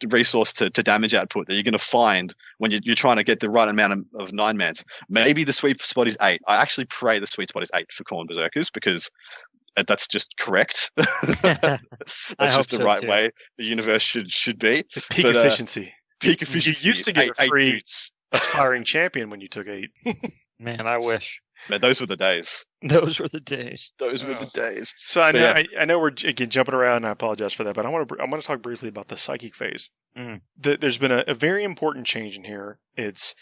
resource to damage output that you're going to find when you're trying to get the right amount of 9-mans. Maybe the sweet spot is 8. I actually pray the sweet spot is 8 for Khorne Berserkers because that's just correct. That's just the right way the universe should be. Peak efficiency. Peak efficiency. You used to get a free aspiring champion when you took 8. Man, I wish. Man, those were the days. Those were the days. So I know we're again jumping around, and I apologize for that, but I want to talk briefly about the psychic phase. There's been a very important change in here. It's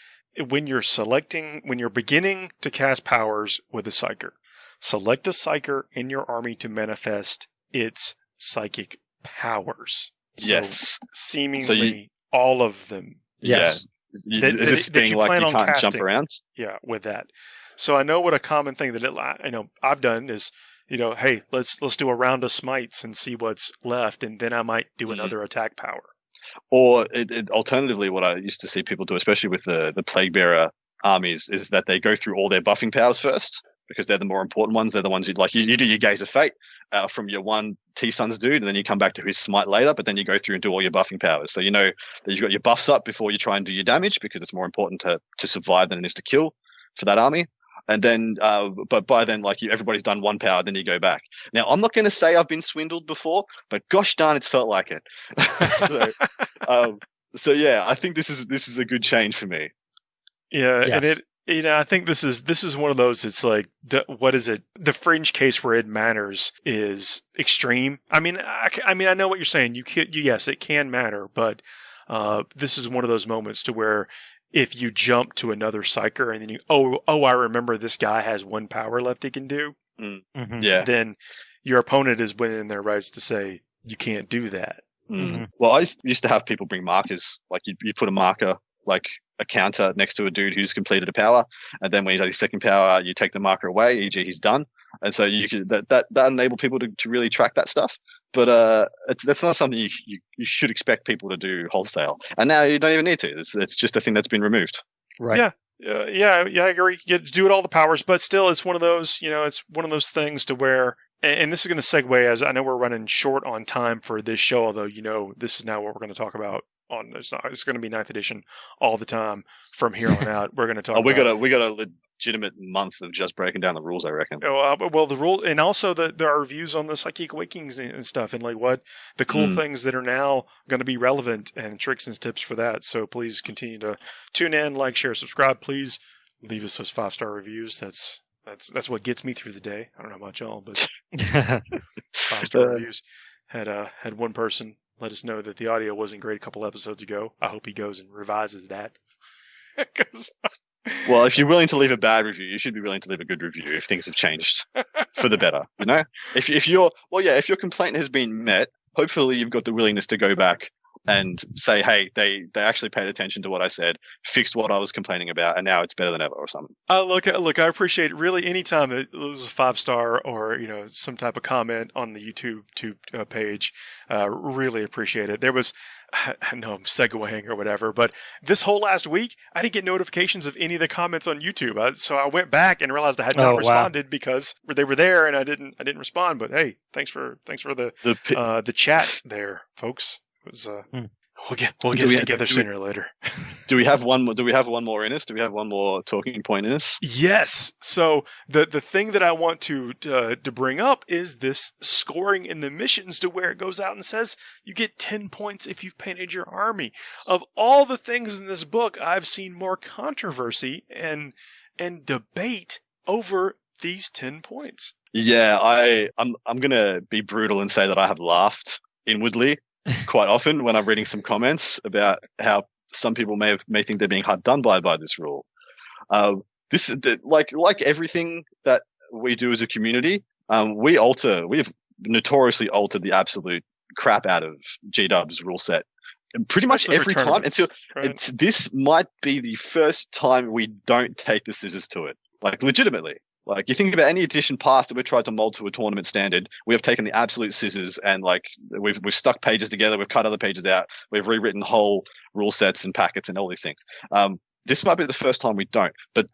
when you're beginning to cast powers with a psyker. Select a psyker in your army to manifest its psychic powers. Yes. Seemingly all of them. Yes. Yeah. Is this being like you can't jump around? Yeah, with that. So I know what a common thing that I've done is, hey, let's do a round of smites and see what's left, and then I might do another attack power. Or alternatively, what I used to see people do, especially with the Plague Bearer armies, is that they go through all their buffing powers first, because they're the more important ones. They're the ones you do your Gaze of Fate from your one T-Sons dude, and then you come back to his smite later, but then you go through and do all your buffing powers. So you know that you've got your buffs up before you try and do your damage, because it's more important to survive than it is to kill for that army. And then, but by then, everybody's done one power, then you go back. Now, I'm not going to say I've been swindled before, but gosh darn, it's felt like it. So yeah, I think this is a good change for me. Yeah, yes. And I think this is one of those. It's like what is it? The fringe case where it matters is extreme. I mean, I know what you're saying. Yes, it can matter, but this is one of those moments to where, if you jump to another psyker and then I remember this guy has one power left he can do. Mm-hmm. Yeah. Then your opponent is within their rights to say you can't do that. Mm-hmm. Well, I used to have people bring markers. Like you put a marker, like a counter next to a dude who's completed a power, and then when he does his second power, you take the marker away, e.g. he's done. And so you could that enabled people to really track that stuff. But that's not something you should expect people to do wholesale. And now you don't even need to. It's just a thing that's been removed. Right. Yeah, I agree. You do it all the powers, but still, it's one of those. It's one of those things to where. And this is going to segue, as I know we're running short on time for this show. Although this is now what we're going to talk about. It's going to be 9th edition all the time from here on out. We're going to talk. We got a legitimate month of just breaking down the rules, I reckon. Well, the rule, and also there are reviews on the Psychic Awakenings and stuff, and what the cool things that are now going to be relevant, and tricks and tips for that. So please continue to tune in, like, share, subscribe. Please leave us those 5-star reviews. That's what gets me through the day. I don't know about y'all, but 5-star reviews. Had one person let us know that the audio wasn't great a couple episodes ago. I hope he goes and revises that. Well, if you're willing to leave a bad review, you should be willing to leave a good review if things have changed for the better. If your complaint has been met, hopefully you've got the willingness to go back and say, hey, they actually paid attention to what I said, fixed what I was complaining about, and now it's better than ever or something. Look, I appreciate really any time it was a 5-star or some type of comment on the YouTube page. Really appreciate it. There was, I know I'm segueing or whatever, but this whole last week I didn't get notifications of any of the comments on YouTube. So I went back and realized I had not responded because they were there and I didn't respond. But hey, thanks for the chat there, folks. We'll get together sooner or later. Do we have one more in us? Do we have one more talking point in us? Yes. So the thing that I want to bring up is this scoring in the missions, to where it goes out and says you get 10 points if you've painted your army. Of all the things in this book, I've seen more controversy and debate over these 10 points. Yeah, I'm gonna be brutal and say that I have laughed inwardly quite often when I'm reading some comments about how some people may think they're being hard done by this rule. This is like everything that we do as a community. We have notoriously altered the absolute crap out of GW's rule set pretty much every time until this might be the first time we don't take the scissors to it, legitimately. You think about any edition past that we've tried to mold to a tournament standard, we have taken the absolute scissors and we've stuck pages together, we've cut other pages out, we've rewritten whole rule sets and packets and all these things. This might be the first time we don't, but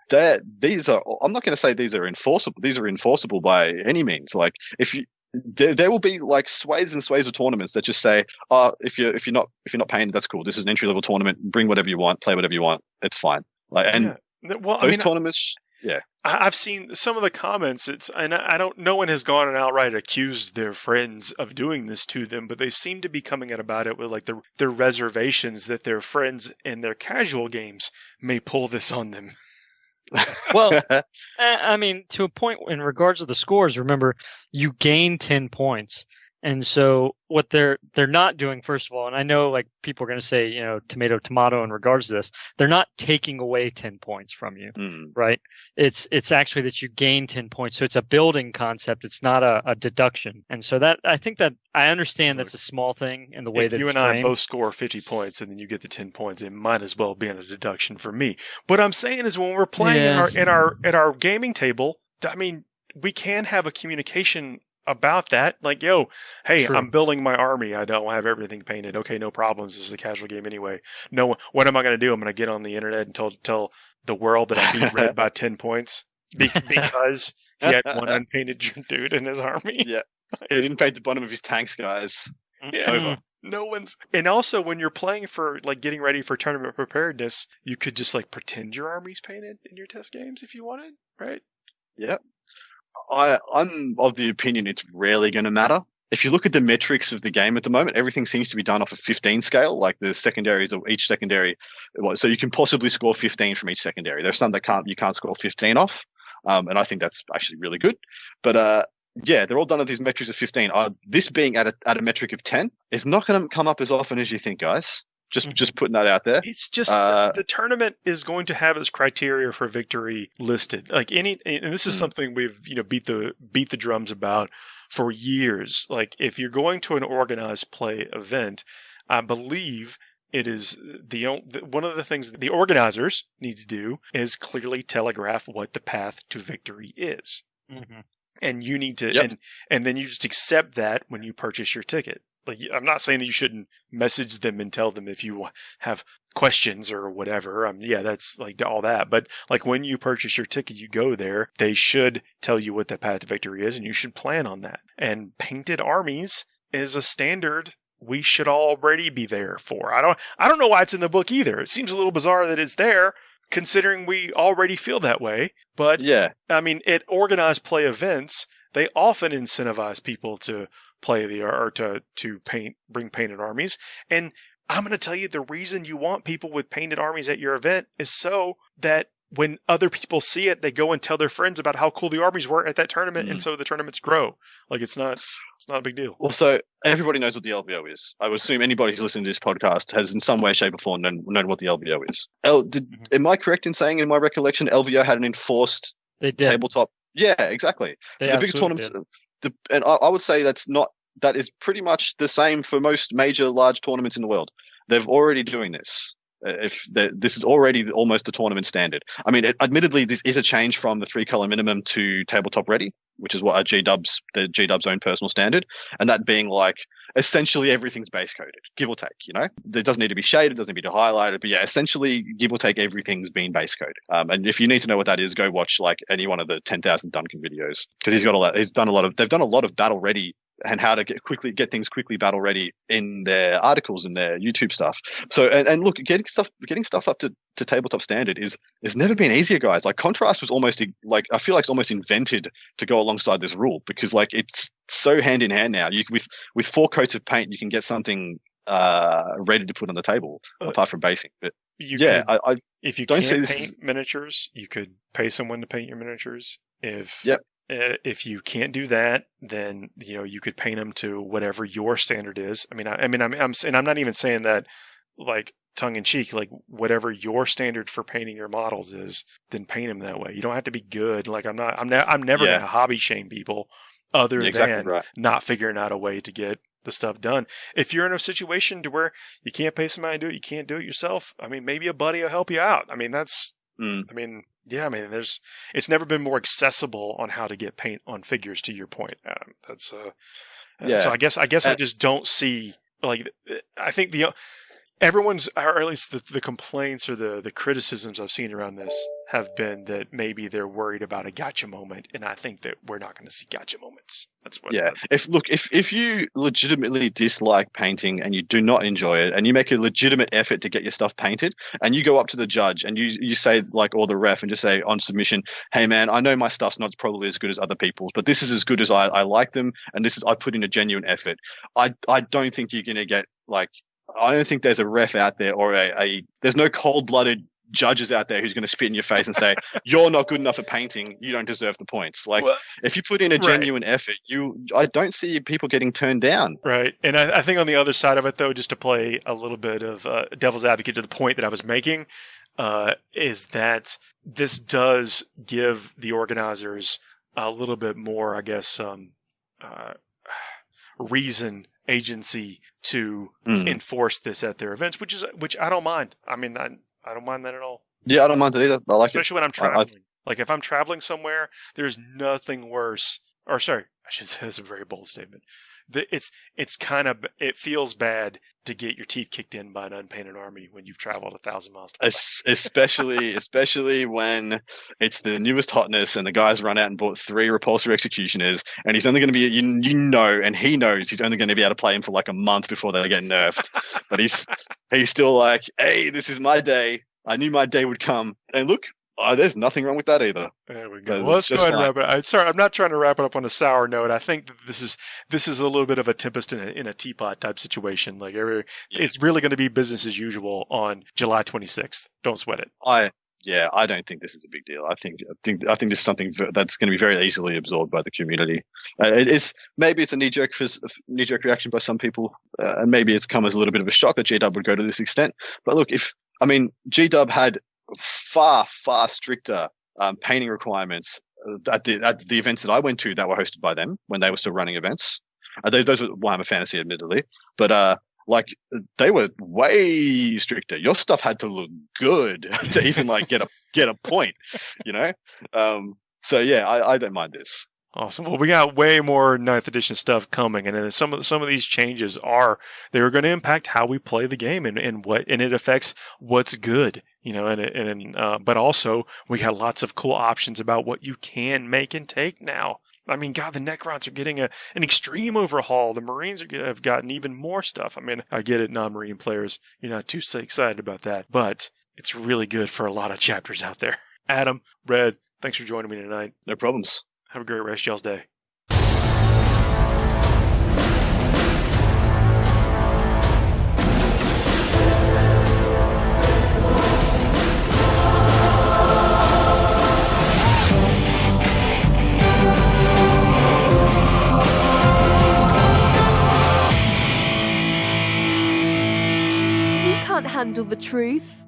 these are. I'm not going to say these are enforceable. These are enforceable by any means. Like if you, there will be like swathes and swathes of tournaments that just say, "Oh, if you're not paying, that's cool. This is an entry level tournament. Bring whatever you want, play whatever you want. It's fine." Like, and those tournaments, yeah. I've seen some of the comments. And I don't. No one has gone and outright accused their friends of doing this to them, but they seem to be coming at about it with like their reservations that their friends in their casual games may pull this on them. Well, I mean, to a point in regards to the scores, remember you gain 10 points. And so what they're not doing, first of all, and I know like people are going to say, you know, tomato in regards to this, they're not taking away 10 points from you, right? It's actually that you gain 10 points. So it's a building concept. It's not a deduction. And so that, I think that I understand that's a small thing in the way that you and I both score 50 points and then you get the 10 points, it might as well be a deduction for me. What I'm saying is when we're playing at our gaming table, I mean, we can have a communication about that, like, yo, hey, True. I'm building my army. I don't have everything painted. Okay, no problems. This is a casual game anyway. No, what am I going to do? I'm going to get on the internet and tell the world that I beat Red by 10 points because he had one unpainted dude in his army. Yeah, he didn't paint the bottom of his tanks, guys. It's over. No one's. And also, when you're playing for like getting ready for tournament preparedness, you could just like pretend your army's painted in your test games if you wanted, right? Yep. I'm of the opinion it's rarely going to matter. If you look at the metrics of the game at the moment, everything seems to be done off a 15 scale, like the secondaries of each secondary. So you can possibly score 15 from each secondary. There's some that you can't score 15 off, and I think that's actually really good. But yeah, they're all done at these metrics of 15. This being at a metric of 10 is not going to come up as often as you think, guys. Just putting that out there. It's just the tournament is going to have its criteria for victory listed. Like and this is something we've beat the drums about for years. Like if you're going to an organized play event, I believe it is one of the things that the organizers need to do is clearly telegraph what the path to victory is. Mm-hmm. And you need to and then you just accept that when you purchase your ticket. Like, I'm not saying that you shouldn't message them and tell them if you have questions or whatever. Yeah, that's like all that. But like when you purchase your ticket, you go there, they should tell you what the path to victory is, and you should plan on that. And painted armies is a standard we should already be there for. I don't know why it's in the book either. It seems a little bizarre that it's there, considering we already feel that way. But yeah, I mean, at organized play events, they often incentivize people to play to bring painted armies. And I'm going to tell you the reason you want people with painted armies at your event is so that when other people see it, they go and tell their friends about how cool the armies were at that tournament, and so the tournaments grow. Like it's not a big deal. Well, so everybody knows what the LVO is. I would assume anybody who's listening to this podcast has in some way, shape, or form known what the LVO is. Am I correct in saying, in my recollection, LVO had an enforced tabletop? Yeah, exactly. So the biggest tournaments, and I would say that is pretty much the same for most major large tournaments in the world. They're already doing this. This is already almost the tournament standard. I mean, admittedly, this is a change from the 3-color minimum to tabletop ready, which is what the G-Dub's own personal standard, and that being like essentially everything's base coded, give or take. It doesn't need to be shaded, doesn't need to be highlighted, but yeah, essentially give or take everything's been base coded. And if you need to know what that is, go watch like any one of the 10,000 Duncan videos, because they've done a lot of battle ready and how to get things quickly battle ready in their articles and their YouTube stuff. So and look, getting stuff up to tabletop standard is never been easier, guys. Like Contrast was almost like, I feel like it's almost invented to go alongside this rule, because like it's so hand in hand now. You with 4 coats of paint, you can get something ready to put on the table apart from basing. But if you can't paint miniatures, you could pay someone to paint your miniatures. If you can't do that, then you could paint them to whatever your standard is. I'm not even saying that like tongue in cheek. Like whatever your standard for painting your models is, then paint them that way. You don't have to be good. Like I'm never going to hobby shame people other than not figuring out a way to get the stuff done. If you're in a situation to where you can't pay somebody to do it, you can't do it yourself. I mean, maybe a buddy will help you out. I mean, that's. It's never been more accessible on how to get paint on figures. To your point, Adam. That's So I guess I just don't see, like, I think everyone's, or at least the complaints or the criticisms I've seen around this have been that maybe they're worried about a gotcha moment, and I think that we're not going to see gotcha moments. That's what. Yeah. If you legitimately dislike painting and you do not enjoy it, and you make a legitimate effort to get your stuff painted, and you go up to the judge and you say, like, or the ref, and just say on submission, "Hey man, I know my stuff's not probably as good as other people's, but this is as good as I like them, and I put in a genuine effort." I don't think you're going to get, like, I don't think there's a ref out there or there's no cold-blooded judges out there who's going to spit in your face and say, "You're not good enough at painting. You don't deserve the points." Like, if you put in a genuine effort, I don't see people getting turned down. Right. And I think on the other side of it, though, just to play a little bit of devil's advocate to the point that I was making, is that this does give the organizers a little bit more, I guess, reason, agency to enforce this at their events, which I don't mind. I mean, I don't mind that at all. Yeah, I don't mind it either. I like especially when I'm traveling. Like, if I'm traveling somewhere, there's nothing worse. Or sorry, I should say that's a very bold statement. It's kind of, it feels bad to get your teeth kicked in by an unpainted army when you've traveled 1,000 miles. Especially when it's the newest hotness and the guy's run out and bought 3 repulsor executioners, and he's only going to be, and he knows he's only going to be able to play him for like a month before they get nerfed. But he's still like, "Hey, this is my day. I knew my day would come." And look, there's nothing wrong with that either. There we go. Well, let's go ahead and wrap it up. Sorry, I'm not trying to wrap it up on a sour note. I think that this is a little bit of a tempest in a teapot type situation. Like, it's really going to be business as usual on July 26th. Don't sweat it. I don't think this is a big deal. I think this is something that's going to be very easily absorbed by the community. Maybe it's a knee-jerk reaction by some people, and maybe it's come as a little bit of a shock that GW would go to this extent. But look, GW had far stricter painting requirements at the events that I went to that were hosted by them when they were still running events. Those were Warhammer Fantasy, admittedly, but they were way stricter. Your stuff had to look good to even get a point, So yeah, I don't mind this. Awesome. Well, we got way more 9th edition stuff coming, and then some of these changes they're going to impact how we play the game and it affects what's good, but also we got lots of cool options about what you can make and take now. I mean, God, the Necrons are getting an extreme overhaul. The Marines have gotten even more stuff. I mean, I get it, non-Marine players, you're not too excited about that, but it's really good for a lot of chapters out there. Adam, Red, thanks for joining me tonight. No problems. Have a great rest of y'all's day. You can't handle the truth.